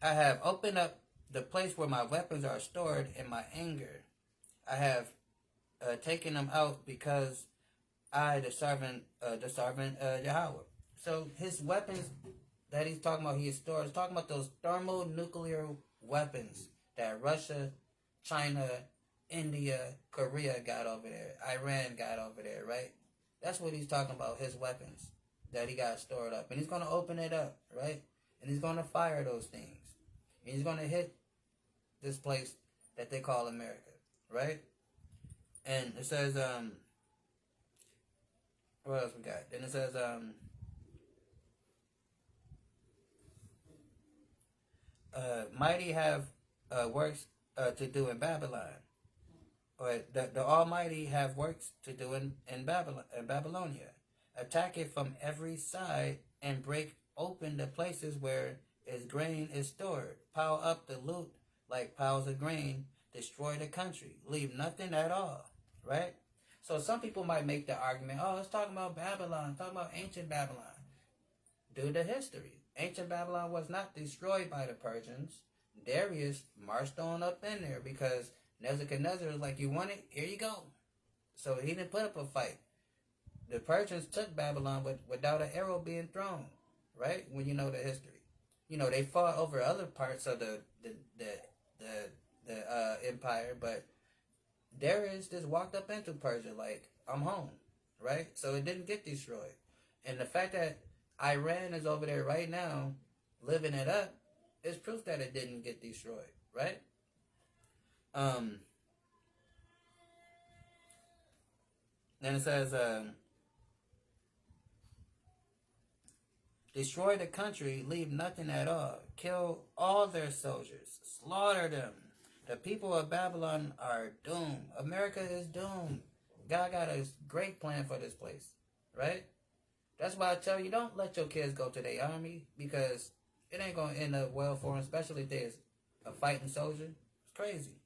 I have opened up the place where my weapons are stored in my anger. I have taken them out because I, the servant Yahweh. So his weapons that he's talking about, he stores, talking about those thermonuclear weapons that Russia, China, India, Korea got over there, Iran got over there, right? That's what he's talking about, his weapons that he got stored up. And he's going to open it up, right? And he's going to fire those things. And he's going to hit this place that they call America, right? And it says, what else we got? Then it says, mighty have works to do in Babylon. Or the Almighty have works to do in Babylonia. Attack it from every side and break open the places where its grain is stored. Pile up the loot like piles of grain. Destroy the country. Leave nothing at all. Right? So some people might make the argument, oh, it's talking about Babylon, it's talking about ancient Babylon. Do the history. Ancient Babylon was not destroyed by the Persians. Darius marched on up in there because Nebuchadnezzar was like, you want it? Here you go. So he didn't put up a fight. The Persians took Babylon without an arrow being thrown, right? When you know the history. You know, they fought over other parts of the empire, but Darius just walked up into Persia like, I'm home, right? So it didn't get destroyed. And the fact that Iran is over there right now living it up is proof that it didn't get destroyed, right? Then it says, destroy the country, leave nothing at all. Kill all their soldiers, slaughter them. The people of Babylon are doomed. America is doomed. God got a great plan for this place, right? That's why I tell you, don't let your kids go to the army, because it ain't going to end up well for them, especially if there's a fighting soldier. It's crazy.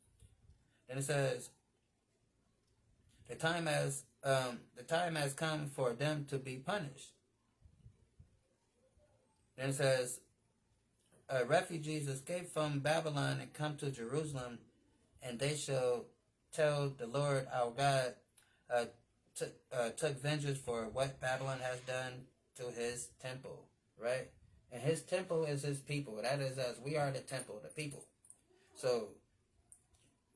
Then it says, the time has come for them to be punished. Then it says, refugees escape from Babylon and come to Jerusalem, and they shall tell the Lord our God took vengeance for what Babylon has done to his temple, right? And his temple is his people. That is us. We are the temple, the people. So,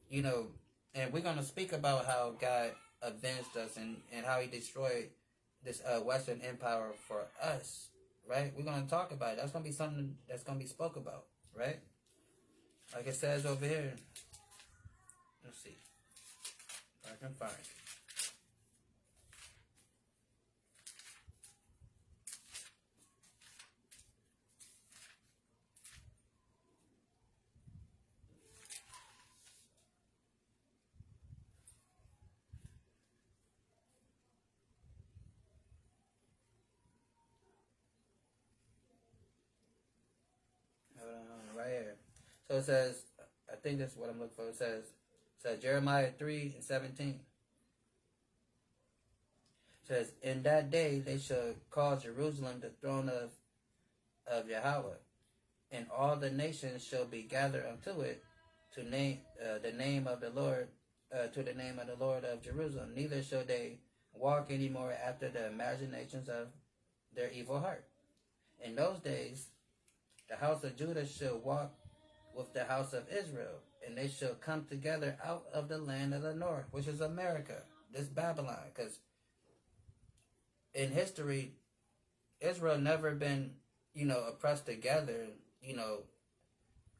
you know, and we're going to speak about how God avenged us and how he destroyed this Western Empire for us, right? We're going to talk about it. That's going to be something that's going to be spoke about, right? Like it says over here. Let's see if I can find it. Right here. So it says, I think that's what I'm looking for. It says Jeremiah 3:17. It says, in that day they shall call Jerusalem the throne of Yahweh, and all the nations shall be gathered unto it to name the name of the Lord, to the name of the Lord of Jerusalem. Neither shall they walk any more after the imaginations of their evil heart. In those days, the house of Judah shall walk with the house of Israel, and they shall come together out of the land of the north, which is America, this Babylon. Because in history, Israel never been, oppressed together,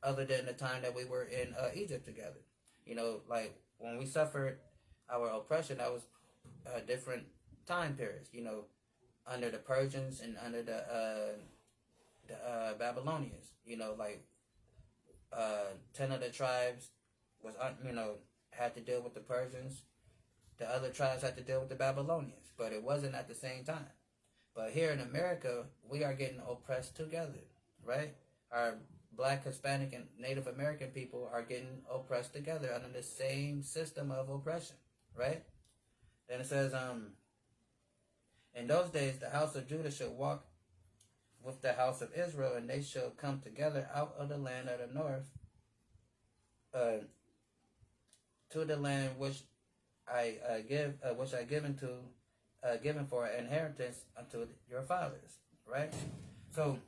other than the time that we were in Egypt together. Like when we suffered our oppression, that was different time periods, under the Persians and under the Babylonians. 10 of the tribes was, had to deal with the Persians. The other tribes had to deal with the Babylonians, but it wasn't at the same time. But here in America, we are getting oppressed together, right? Our Black, Hispanic, and Native American people are getting oppressed together under the same system of oppression, right? Then it says, in those days, the house of Judah shall walk with the house of Israel, and they shall come together out of the land of the north, to the land which I given for an inheritance unto your fathers, right? So,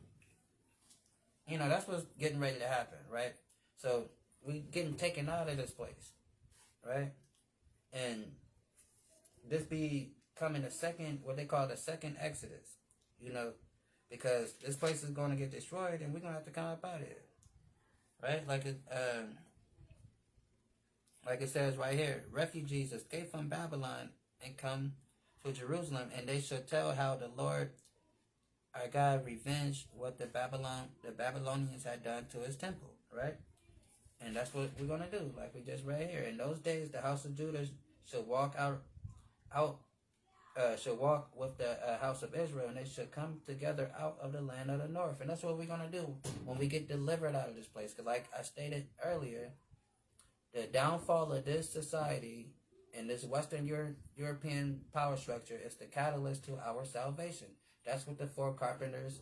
that's what's getting ready to happen, right? So we getting taken out of this place, right? And this be coming the second, what they call the second Exodus, because this place is going to get destroyed, and we're going to have to come up out of it, right? Like it says right here, refugees escape from Babylon and come to Jerusalem, and they shall tell how the Lord our God revenged what the Babylonians had done to his temple, right? And that's what we're gonna do, like we just read here. In those days, the house of Judah shall walk shall walk with the house of Israel, and they shall come together out of the land of the north. And that's what we're gonna do when we get delivered out of this place. Because, like I stated earlier, the downfall of this society and this Western European power structure is the catalyst to our salvation. That's what the four carpenters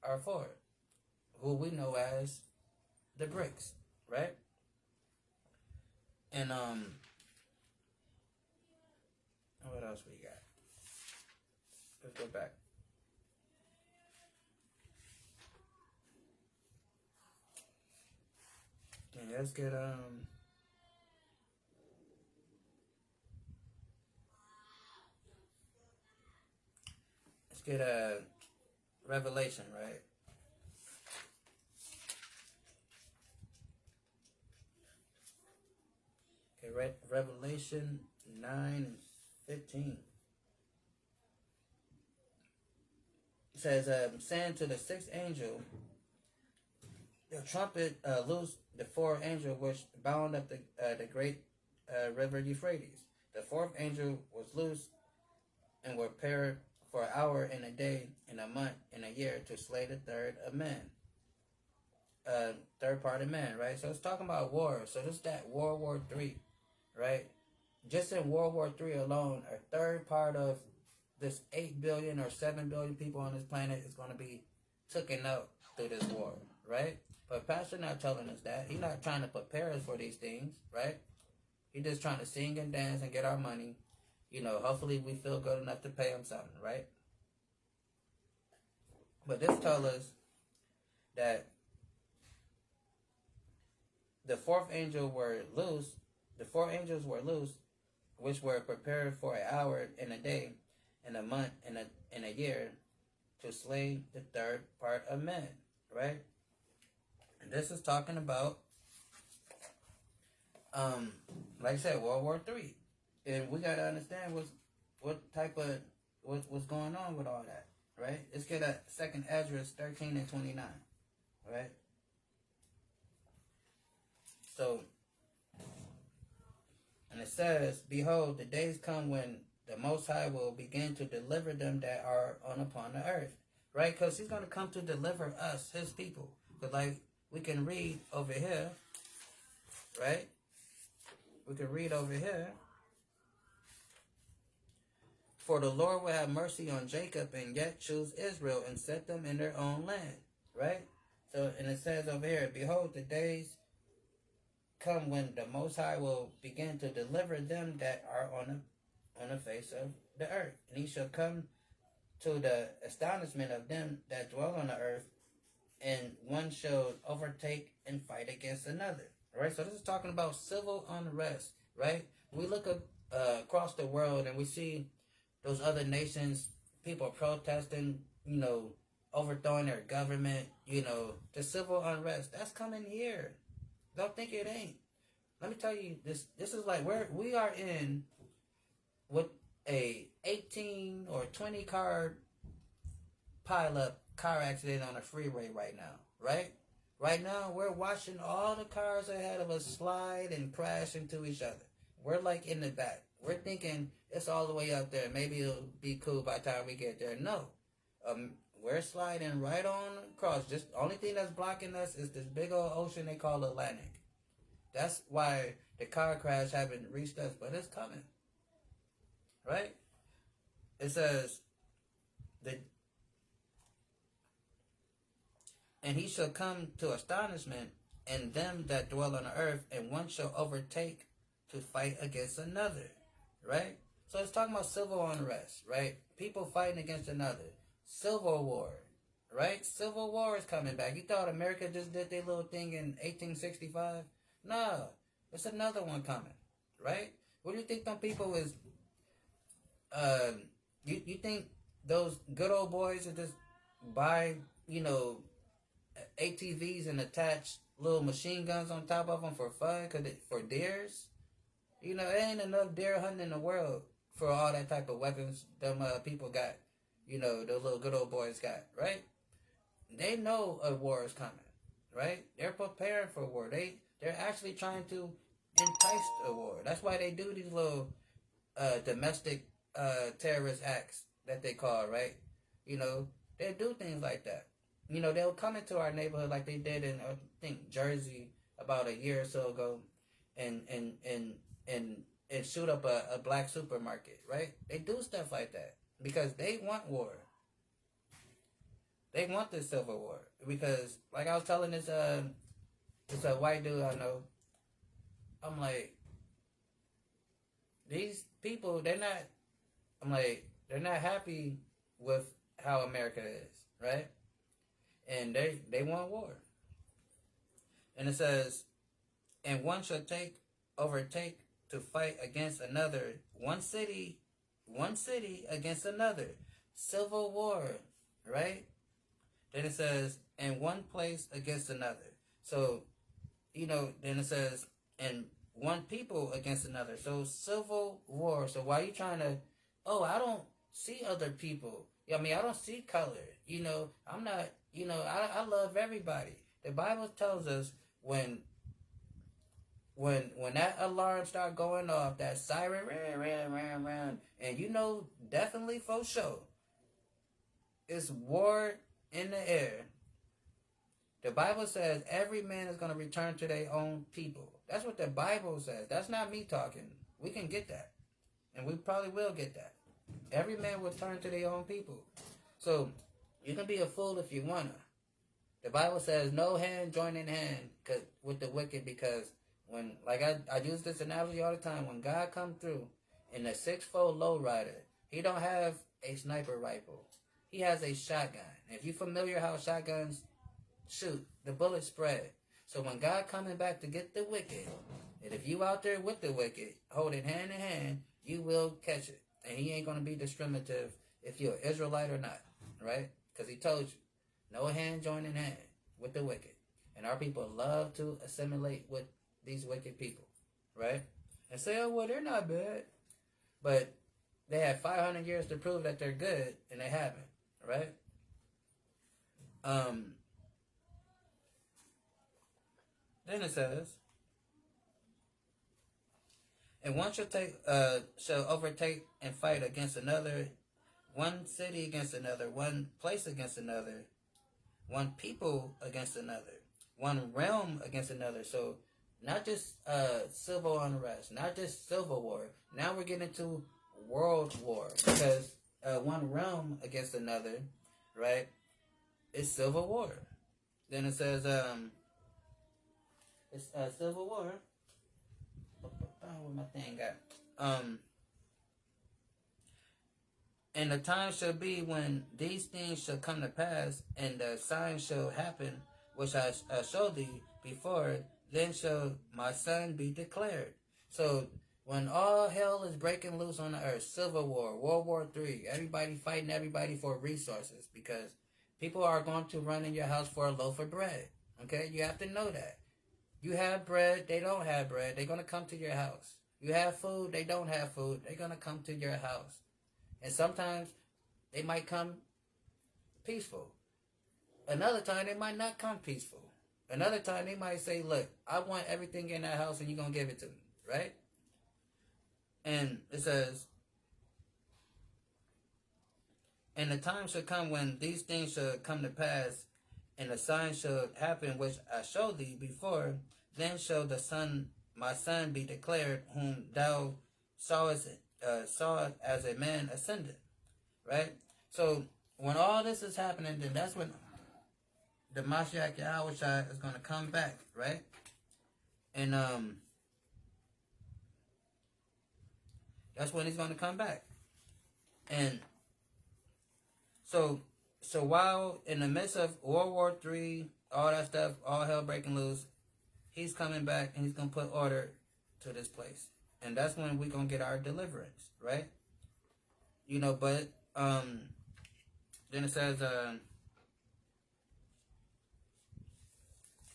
are for, who we know as the bricks, right? And what else we got? Let's go back. And let's get Revelation, right? Okay, Revelation 9:15. It says, saying to the sixth angel, the trumpet loose the fourth angel which bound up the great river Euphrates. The fourth angel was loose and were paired for an hour and a day and a month and a year to slay the third part of man, right? So it's talking about war. So this is that World War III, right? Just in World War III alone, a third part of this 8 billion or 7 billion people on this planet is going to be taken out through this war, right? But Pastor not telling us that. He's not trying to prepare us for these things, right? He's just trying to sing and dance and get our money. Hopefully we feel good enough to pay him something, right? But this tells us that the four angels were loose, which were prepared for an hour and a day and a month and a year to slay the third part of men, right? And this is talking about, like I said, World War III. And we got to understand what's going on with all that, right? Let's get a 2nd Ezra 13 and 29, right? So, and it says, behold, the days come when the Most High will begin to deliver them that are upon the earth, right? Because he's going to come to deliver us, his people. But like we can read over here, right? We can read over here. For the Lord will have mercy on Jacob and yet choose Israel and set them in their own land. Right? So, and it says over here, behold, the days come when the Most High will begin to deliver them that are on the face of the earth. And he shall come to the astonishment of them that dwell on the earth, and one shall overtake and fight against another. Right? So this is talking about civil unrest. Right? We look across the world and we see those other nations, people protesting, overthrowing their government, the civil unrest. That's coming here. Don't think it ain't. Let me tell you, this is like where we are in with a 18 or 20 car pileup car accident on a freeway right now, right? Right now, we're watching all the cars ahead of us slide and crash into each other. We're like in the back. We're thinking it's all the way up there. Maybe it'll be cool by the time we get there. No. We're sliding right on across. Just the only thing that's blocking us is this big old ocean they call Atlantic. That's why the car crash haven't reached us, but it's coming. Right? It says, and he shall come to astonishment, and them that dwell on the earth, and one shall overtake to fight against another. Right? So it's talking about civil unrest, right? People fighting against another. Civil war, right? Civil war is coming back. You thought America just did their little thing in 1865? No, it's another one coming, right? What do you think them people is, you think those good old boys that just buy, ATVs and attach little machine guns on top of them for fun, for deers? There ain't enough deer hunting in the world for all that type of weapons them people got. Those little good old boys got, right? They know a war is coming, right? They're preparing for war. They're actually trying to entice a war. That's why they do these little domestic terrorist acts that they call, right? They do things like that. They'll come into our neighborhood like they did in, I think, Jersey about a year or so ago, and shoot up a black supermarket, right? They do stuff like that because they want war. They want this civil war because, like I was telling this a white dude I know, I'm like, these people, they're not happy with how America is, right? And they want war. And it says, and one shall overtake to fight against another, one city against another. Civil war, right? Then it says, and one place against another. So, then it says, and one people against another. So civil war. So why are you trying to, I don't see other people. I don't see color. I'm not, I love everybody. The Bible tells us when that alarm start going off, that siren, and definitely for sure, it's war in the air. The Bible says every man is going to return to their own people. That's what the Bible says. That's not me talking. We can get that. And we probably will get that. Every man will turn to their own people. So, you can be a fool if you want to. The Bible says no hand joining hand with the wicked, because when, like I use this analogy all the time, when God come through in a 6-fold lowrider, he don't have a sniper rifle. He has a shotgun. If you're familiar how shotguns shoot, the bullets spread. So when God coming back to get the wicked, and if you out there with the wicked, holding hand in hand, you will catch it. And he ain't going to be discriminative if you're an Israelite or not, right? Because he told you, no hand joining hand with the wicked. And our people love to assimilate with these wicked people, right? And say, well, they're not bad. But they had 500 years to prove that they're good, and they haven't, right? Then it says, and one shall overtake and fight against another, one city against another, one place against another, one people against another, one realm against another. So not just civil unrest, not just civil war. Now we're getting into world war, because one realm against another, right? It's civil war. Then it says it's civil war. Where my thing at? And the time shall be when these things shall come to pass, and the signs shall happen, which I showed thee before. Then shall my son be declared. So when all hell is breaking loose on the earth, civil war, World War III, everybody fighting everybody for resources, because people are going to run in your house for a loaf of bread. Okay, you have to know that. You have bread, they don't have bread. They're going to come to your house. You have food, they don't have food. They're going to come to your house. And sometimes they might come peaceful. Another time they might not come peaceful. Another time they might say, look, I want everything in that house and you're going to give it to me. Right? And it says, and the time shall come when these things shall come to pass, and the sign shall happen which I showed thee before. Then shall my son be declared, whom thou sawest as a man ascended. Right? So when all this is happening, then that's when the Mashiach Yahushua is going to come back, right? And that's when he's going to come back. And so while in the midst of World War III, all that stuff, all hell breaking loose, he's coming back and he's going to put order to this place. And that's when we're going to get our deliverance, right? You know, but then it says,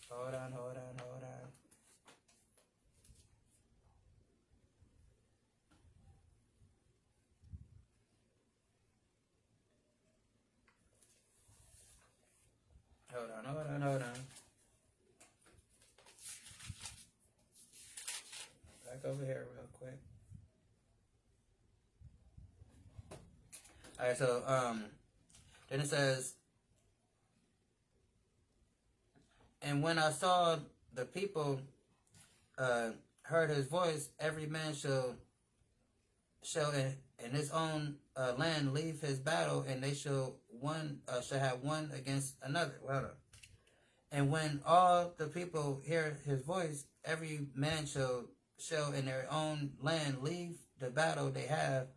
hold on. Hold on. Back over here real quick. Alright, so then it says, and when I saw the people heard his voice, every man shall in his own land leave his battle, and they shall have one against another. Well, and when all the people hear his voice, every man shall in their own land leave the battle they have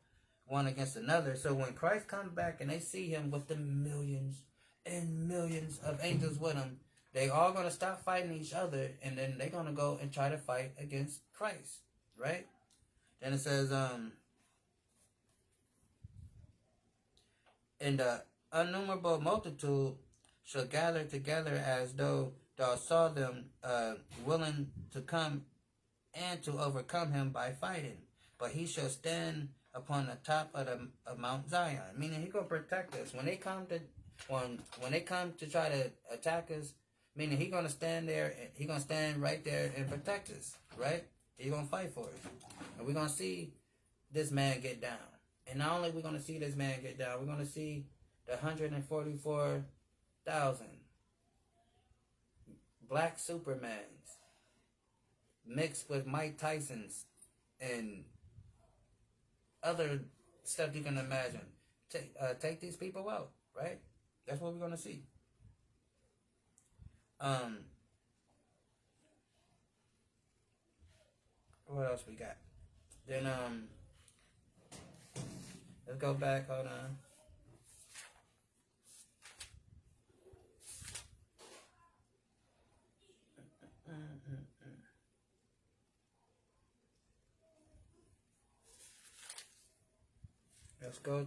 one against another. So when Christ comes back and they see him with the millions and millions of angels with him, they all going to stop fighting each other, and then they're going to go and try to fight against Christ, right? Then it says, and the innumerable multitude shall gather together as though thou saw them willing to come and to overcome him by fighting. But he shall stand upon the top of Mount Zion, meaning he gonna protect us when they come to try to attack us. Meaning he gonna stand there, he gonna stand right there and protect us, right? He gonna fight for us, and we're gonna see this man get down. And not only we're gonna see this man get down, we're gonna see the 144,000 black Supermans mixed with Mike Tyson's and other stuff you can imagine. Take these people out, right? That's what we're gonna see. What else we got? Then let's go back. Hold on. Let's go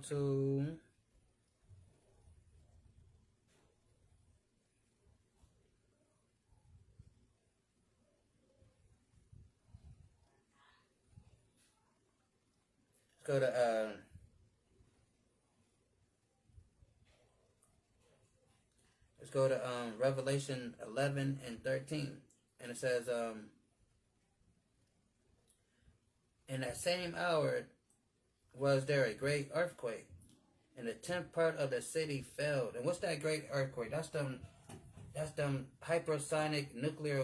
to Revelation 11 and 13, and it says, in that same hour was there a great earthquake, and the 10th part of the city fell. And what's that great earthquake? That's them hypersonic nuclear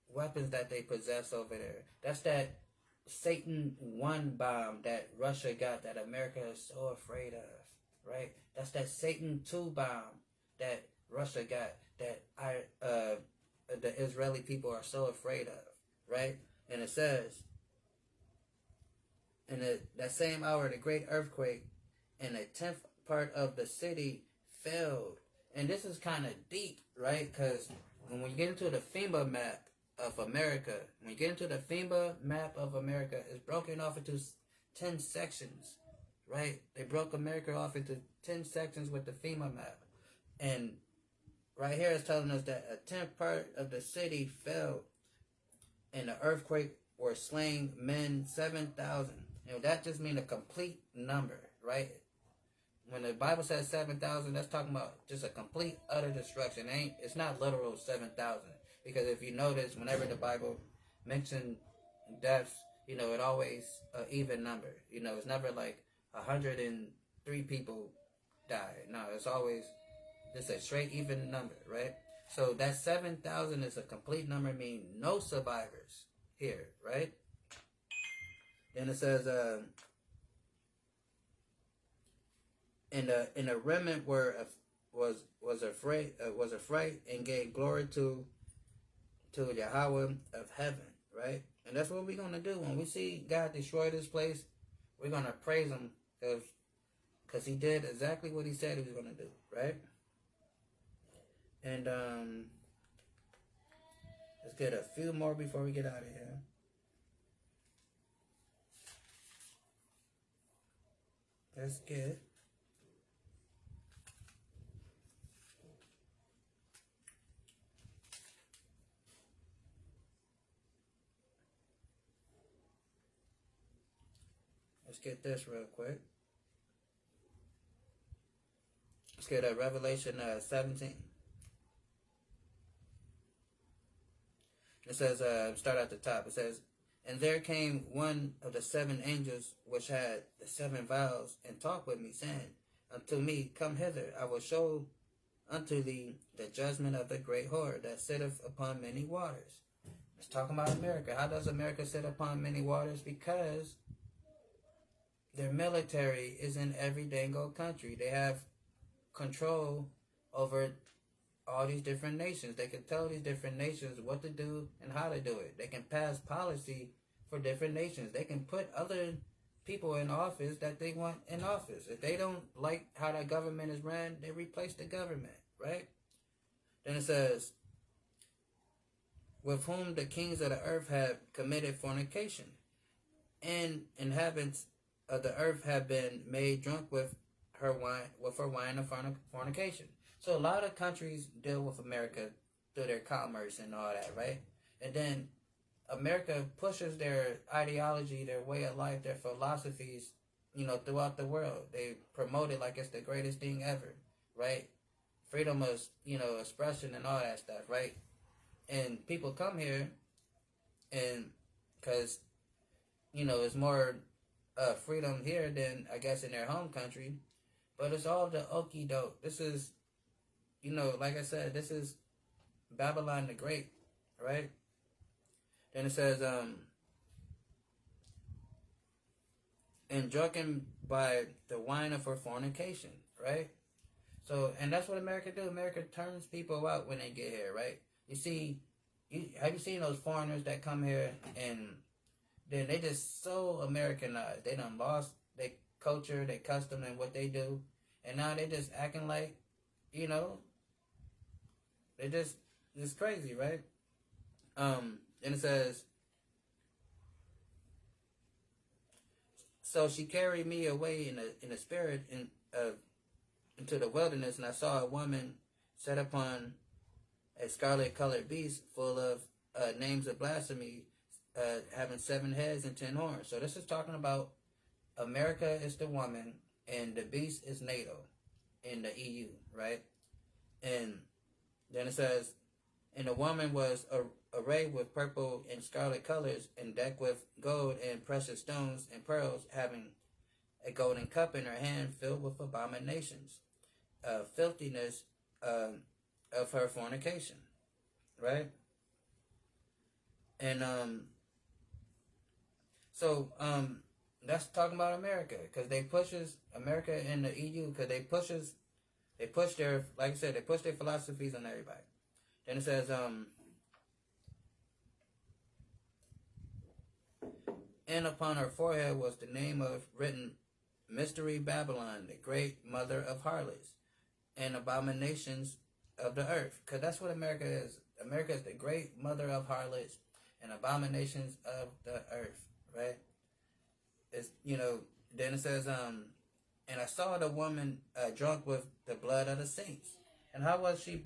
weapons that they possess over there. That's that Satan 1 bomb that Russia got that America is so afraid of, right? That's that Satan 2 bomb that Russia got that the Israeli people are so afraid of, right? And it says, in that same hour, the great earthquake and a tenth part of the city failed. And this is kind of deep, right? Because when we get into the FEMA map of America, when you get into the FEMA map of America, it's broken off into 10 sections, right? They broke America off into 10 sections with the FEMA map. And right here it's telling us that a tenth part of the city fell in the earthquake were slain men 7,000. That just means a complete number, right? When the Bible says 7,000, that's talking about just a complete, utter destruction. It's not literal 7,000. Because if you notice, whenever the Bible mentions deaths, it always an even number. It's never like 103 people died. No, it's always just a straight even number, right? So that 7,000 is a complete number, meaning no survivors here, right? Then it says, and the remnant was afraid and gave glory to Yahweh of heaven, right? And that's what we're gonna do when we see God destroy this place. We're gonna praise Him because He did exactly what He said He was gonna do, right? And let's get a few more before we get out of here. Let's get this real quick. Let's get Revelation 17. It says, start at the top. It says, and there came one of the seven angels which had the seven vials, and talked with me, saying unto me, come hither, I will show unto thee the judgment of the great whore that sitteth upon many waters. It's talking about America. How does America sit upon many waters? Because their military is in every dang old country. They have control over all these different nations. They can tell these different nations what to do and how to do it. They can pass policy for different nations. They can put other people in office that they want in office. If they don't like how the government is ran, they replace the government, right? Then it says, with whom the kings of the earth have committed fornication, and inhabitants of the earth have been made drunk with her wine of fornication. So a lot of countries deal with America through their commerce and all that, right? And then America pushes their ideology, their way of life, their philosophies, throughout the world. They promote it like it's the greatest thing ever, right? Freedom of, expression and all that stuff, right? And people come here and because, it's more freedom here than, I guess, in their home country. But it's all the okie doke. This is, like I said, this is Babylon the Great, right? Then it says, and drunken by the wine of her fornication, right? So, and that's what America do. America turns people out when they get here, right? You see, have you seen those foreigners that come here and then they just so Americanized? They done lost their culture, their custom, and what they do. And now they just acting like, they just, it's crazy, right? And it says, so she carried me away in a spirit into the wilderness, and I saw a woman set upon a scarlet-colored beast full of names of blasphemy, having 7 heads and 10 horns. So this is talking about America is the woman, and the beast is NATO in the EU, right? And then it says, and the woman was arrayed with purple and scarlet colors, and decked with gold and precious stones and pearls, having a golden cup in her hand filled with abominations, filthiness of her fornication, right? And So that's talking about America because they pushes America in the EU because they push their, like I said, they push their philosophies on everybody. Then it says and upon her forehead was the name of written Mystery Babylon, the great mother of harlots and abominations of the earth. Because that's what America is. America is the great mother of harlots and abominations of the earth, right? It's, then it says, and I saw the woman drunk with the blood of the saints. And how was she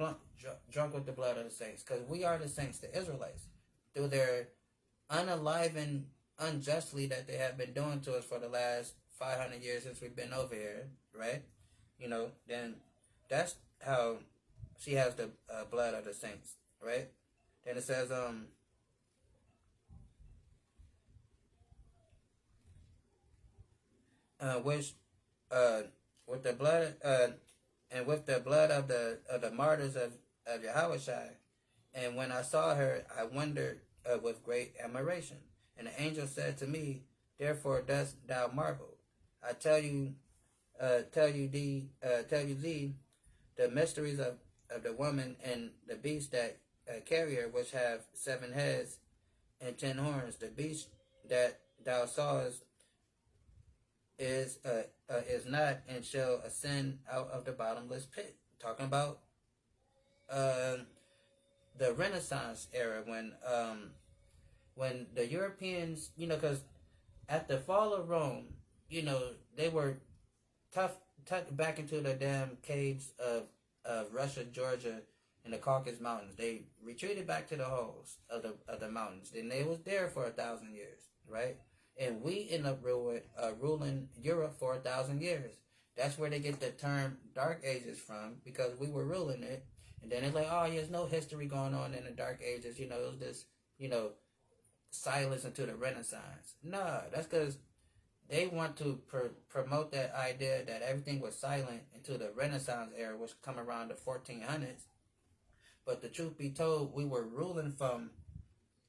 drunk with the blood of the saints? Because we are the saints, the Israelites, through their unalivened unjustly that they have been doing to us for the last 500 years since we've been over here, right? Then that's how she has the blood of the saints, right? Then it says, which, with the blood, and with the blood of the martyrs of Yahushua, and when I saw her, I wondered with great admiration. And the angel said to me, therefore dost thou marvel. I tell you thee, the mysteries of the woman and the beast that carry her, which have 7 heads and 10 horns. The beast that thou sawest is not and shall ascend out of the bottomless pit. Talking about the Renaissance era when the Europeans, because at the fall of Rome, they were tucked back into the damn caves of Russia, Georgia, and the Caucasus Mountains. They retreated back to the holes of the mountains. And they was there for 1,000 years, right? And we end up ruling Europe for 1,000 years. That's where they get the term Dark Ages from, because we were ruling it. And then it's like, oh, there's no history going on in the Dark Ages. It was this, silence until the Renaissance. Nah, that's because they want to promote that idea that everything was silent until the Renaissance era, which come around the 1400s. But the truth be told, we were ruling from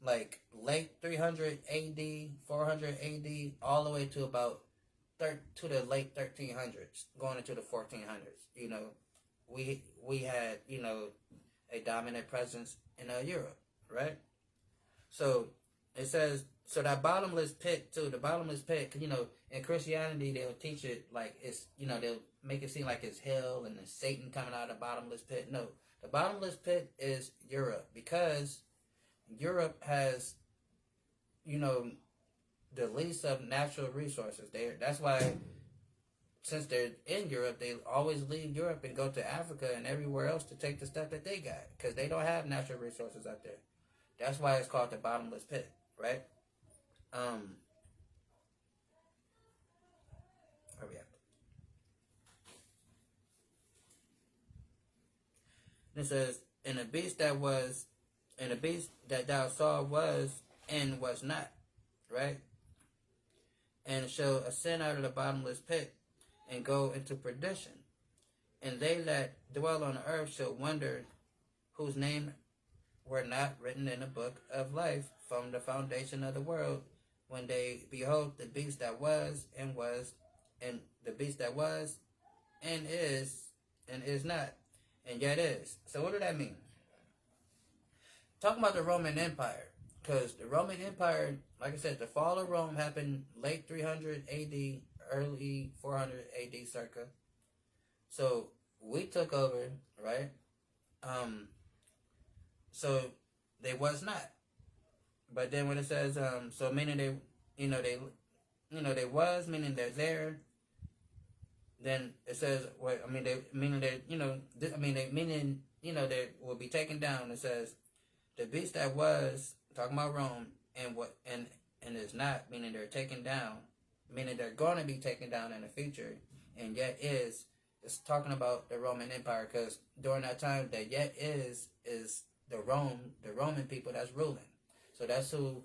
like late 300 AD, 400 AD, all the way to about to the late 1300s, going into the 1400s. We had a dominant presence in Europe, right? So it says, so that bottomless pit too, the bottomless pit, in Christianity they'll teach it like it's, they'll make it seem like it's hell and it's Satan coming out of the bottomless pit. No, the bottomless pit is Europe, because Europe has, the least of natural resources. That's why, since they're in Europe, they always leave Europe and go to Africa and everywhere else to take the stuff that they got, because they don't have natural resources out there. That's why it's called the bottomless pit, right? Where we at? It says, and the beast that thou saw was and was not, right? And shall ascend out of the bottomless pit and go into perdition. And they that dwell on the earth shall wonder, whose name were not written in the book of life from the foundation of the world, when they behold the beast that was, and the beast that was, and is not, and yet is. So what do that mean? Talking about the Roman Empire, because the Roman Empire, like I said, the fall of Rome happened late 300 AD, early 400 AD circa. So we took over, right? So they was not. But then when it says, so meaning they was, meaning they're there. Then it says, they meaning they, meaning, they will be taken down. It says, the beast that was, talking about Rome, and is not, meaning they're taken down, meaning they're going to be taken down in the future, and yet is, it's talking about the Roman Empire, because during that time, the yet is the Roman people that's ruling. So that's who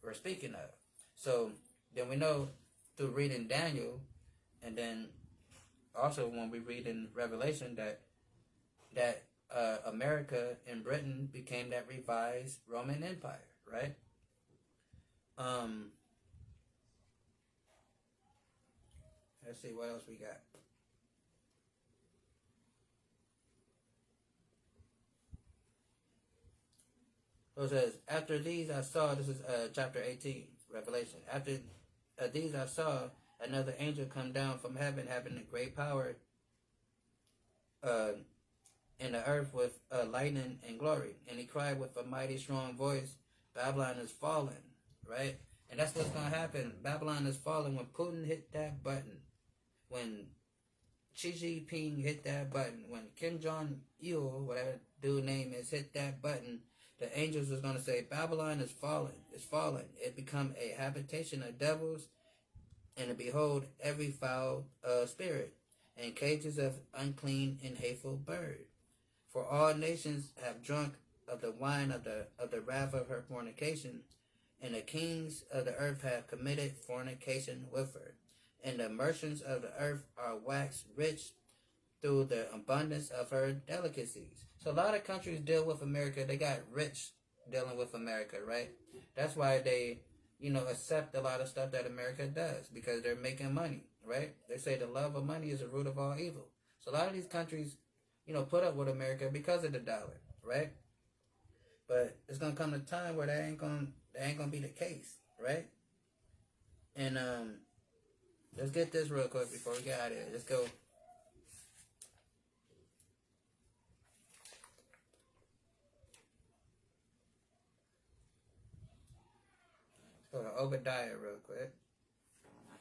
we're speaking of. So then we know through reading Daniel, and then also when we read in Revelation that America and Britain became that revised Roman Empire, right? Let's see what else we got. So it says, after these I saw, this is chapter 18, Revelation. After these I saw another angel come down from heaven, having a great power in the earth with lightning and glory. And he cried with a mighty strong voice, Babylon is fallen, right? And that's what's going to happen. Babylon is falling when Putin hit that button. When Xi Jinping hit that button. When Kim Jong-il, whatever dude name is, hit that button, the angels is going to say, Babylon is fallen. It's fallen. It become a habitation of devils, and to behold every foul spirit, and cages of unclean and hateful bird. For all nations have drunk of the wine of the wrath of her fornication, and the kings of the earth have committed fornication with her. And the merchants of the earth are waxed rich through the abundance of her delicacies. So a lot of countries deal with America. They got rich dealing with America, right? That's why they, accept a lot of stuff that America does, because they're making money, right? They say the love of money is the root of all evil. So a lot of these countries, put up with America because of the dollar, right? But it's gonna come a time where that ain't gonna be the case, right? And let's get this real quick before we get out of here. Let's go. Let's go to Obadiah real quick.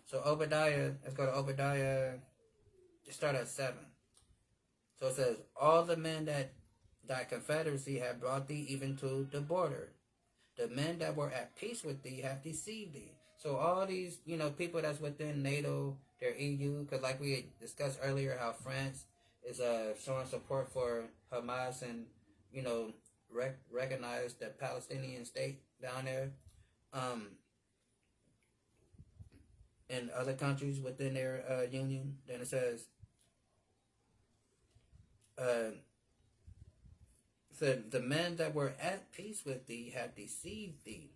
So Obadiah, let's go to Obadiah. Just start at 7. So it says, all the men that thy confederacy have brought thee even to the border. The men that were at peace with thee have deceived thee. So all these, people that's within NATO, their EU, because like we discussed earlier, how France is showing support for Hamas and, recognize the Palestinian state down there. In other countries within their union. Then it says, so the men that were at peace with thee have deceived thee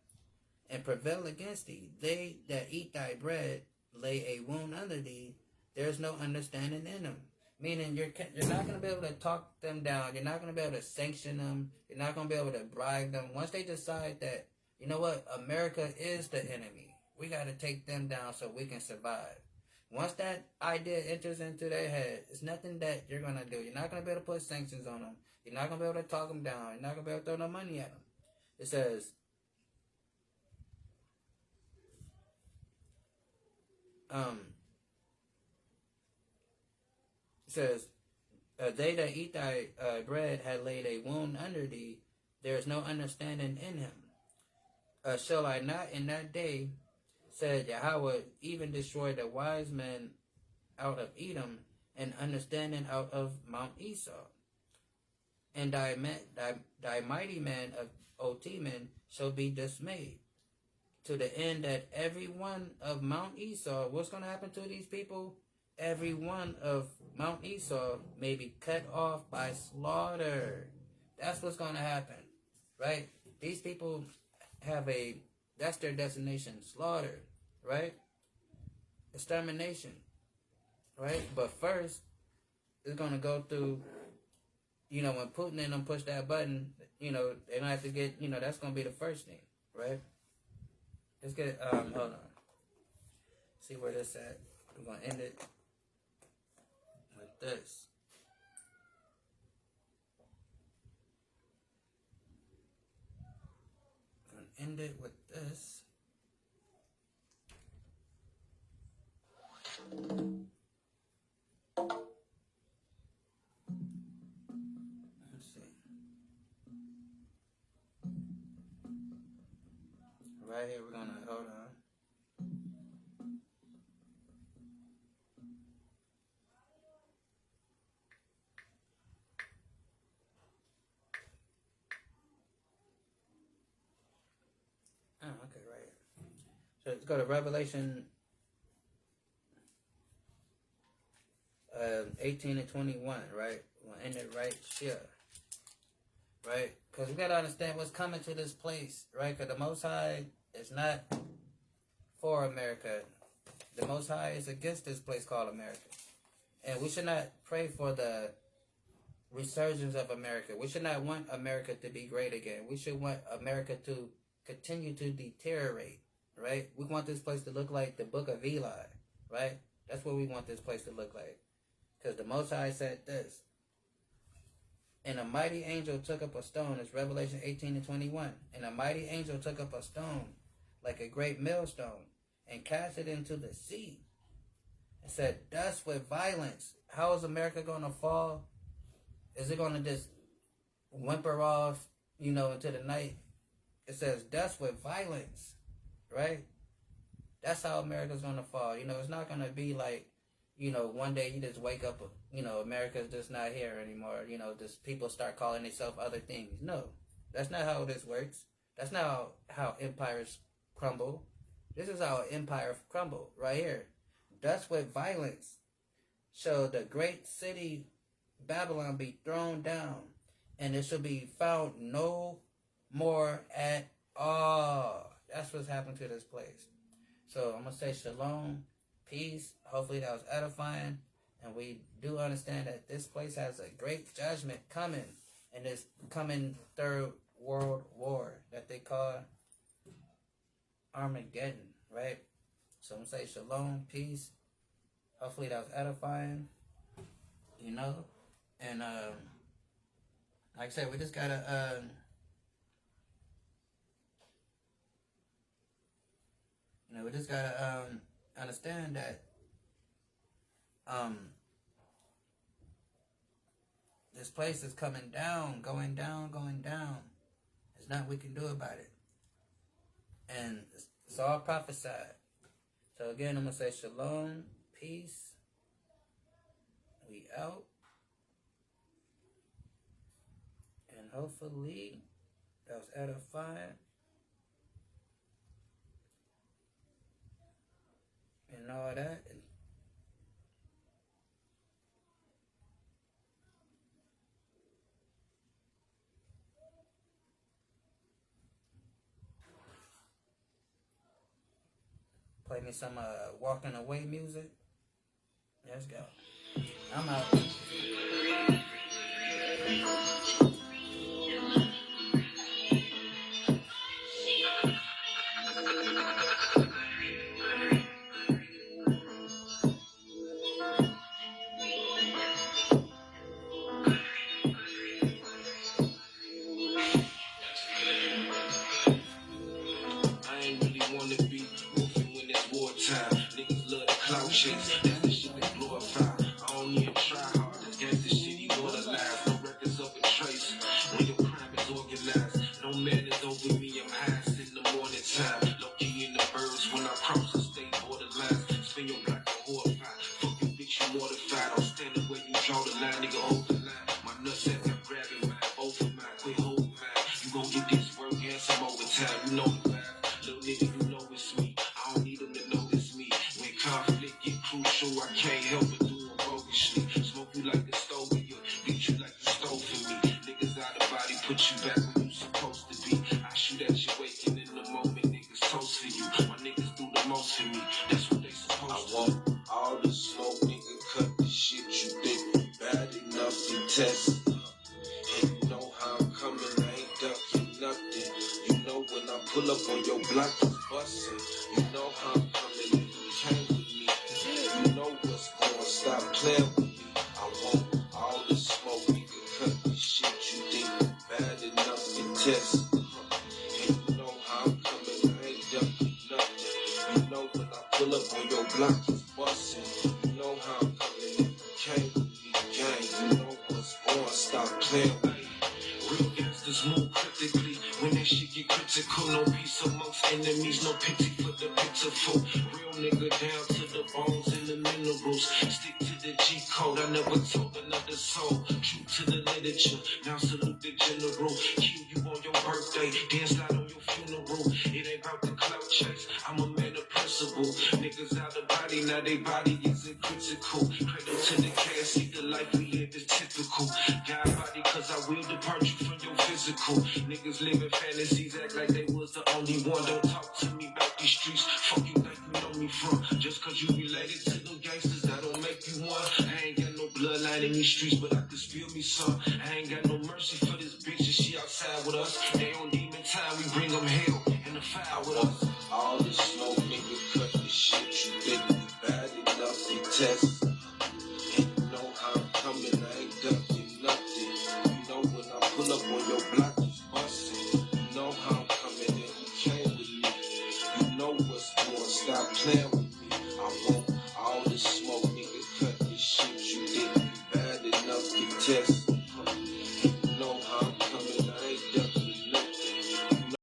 and prevail against thee. They that eat thy bread lay a wound under thee. There's no understanding in them. Meaning you're not going to be able to talk them down. You're not going to be able to sanction them. You're not going to be able to bribe them. Once they decide that, you know what, America is the enemy, we got to take them down so we can survive. Once that idea enters into their head, it's nothing that you're going to do. You're not going to be able to put sanctions on them. You're not going to be able to talk them down. You're not going to be able to throw no money at them. It says, they that eat thy bread had laid a wound under thee. There is no understanding in him. Shall I not in that day, said Yahweh, even destroy the wise men out of Edom, and understanding out of Mount Esau? And thy mighty man of Oteman shall be dismayed, to the end that every one of Mount Esau, what's going to happen to these people? Every one of Mount Esau may be cut off by slaughter. That's what's going to happen, right? These people that's their destination, slaughter, right? Extermination, right? But first, it's going to go through, when Putin and them push that button, they're going to have to get, that's going to be the first thing, right? Let's get, hold on. See where this at. We're going to end it with this. We're going to end it with this. Let's see. Right here, we're going to, hold on. Oh, okay, right here. So let's go to Revelation 18 and 21, right? We'll end it right here, right? Because we got to understand what's coming to this place, right? Because the Most High is not for America. The Most High is against this place called America. And we should not pray for the resurgence of America. We should not want America to be great again. We should want America to continue to deteriorate, right? We want this place to look like the book of Eli, right? That's what we want this place to look like. Because the Most High said this. And a mighty angel took up a stone. It's Revelation 18:21. And a mighty angel took up a stone like a great millstone and cast it into the sea. And said, thus with violence. How is America going to fall? Is it going to just whimper off, into the night? It says, thus with violence, right? That's how America's going to fall. It's not going to be like, one day you just wake up, America's just not here anymore. Just people start calling themselves other things. No, that's not how this works. That's not how empires crumble. This is how an empire crumbled right here. Thus with violence shall the great city Babylon be thrown down, and it shall be found no more at all. That's what's happened to this place. So I'm going to say shalom, peace. Hopefully that was edifying. And we do understand that this place has a great judgment coming in this coming Third World War that they call Armageddon, right? So I'm going to say shalom, peace. Hopefully that was edifying, And like I said, we just got to... we just gotta understand that this place is coming down, going down, going down. There's nothing we can do about it. And it's all prophesied. So again, I'm going to say shalom, peace. We out. And hopefully that was edifying. And all that. Play me some walking away music. Let's go. I'm out. Chase. That's the shit that glorify. I don't even try hard. This gangsta shit, you know the lies. No records up in trace. When your crime is organized, no man is over me. I'm high in the morning time. Low-key in the birds when I cross the state borderline. Spin your block for horrified. Fuck you, bitch, you mortified. I'm standing where you draw the line, nigga, hold the line. My nutsack, I'm grabbing mine. Both of mine, quit holding mine. You gon' get this work and some overtime. You know the vibe. Little nigga, you know it's me. I don't need them to notice me. When conflict get crucial, I can't help but do it bogusly. Smoke you like the stove of you, beat you like you stole from me. Niggas out of body, put you back where you supposed to be. I shoot at you waking in the moment, niggas toast for you. My niggas do the most for me, that's what they supposed to. I want all the smoke, nigga, cut the shit you think bad enough to test. And you know how I'm coming, I ain't ducking nothing. You know when I pull up on your block, it's bustin'. You know how I'm coming, if you came with me. You know what's going, stop playing with me. I want all the smoke, nigga, cut the shit you think bad enough to test. And you know how I'm coming, I ain't ducking nothing. You know when I pull up on your block, it's bustin'. You know how I'm coming, if you came with me, gang. You know what's going, stop playing with me. Real gangsters move critically. When that shit get critical, no peace amongst enemies, no pity for the pitiful. Real nigga down to the bones and the minerals. Stick to the G code, I never told another soul. True to the literature, now salute the general. Kill you on your birthday, then slide on your funeral. It ain't about the clout chase, I'm a man of principle. Niggas out of body, now they body isn't critical. Cradle to the cash, see the life we live is typical. God body, cause I will depart you from your physical. Niggas living fantasies, act like they was the only one. Don't talk to me about these streets. Fuck you, think you know me from. Just cause you related to them gangsters, that don't make you one. I ain't got no bloodline in these streets, but I could spill me some. I ain't got no mercy for this bitch, and she outside with us. They on demon time, we bring them hell and the fire with us. All this smoke, nigga, cut the shit. You think you bad enough to test? And you know how I'm coming, I ain't ducking nothing. You know when I pull up on your block, just bustin'. You know how I'm coming in, who came with me? You know what's going, stop playing with me. I want all this smoke,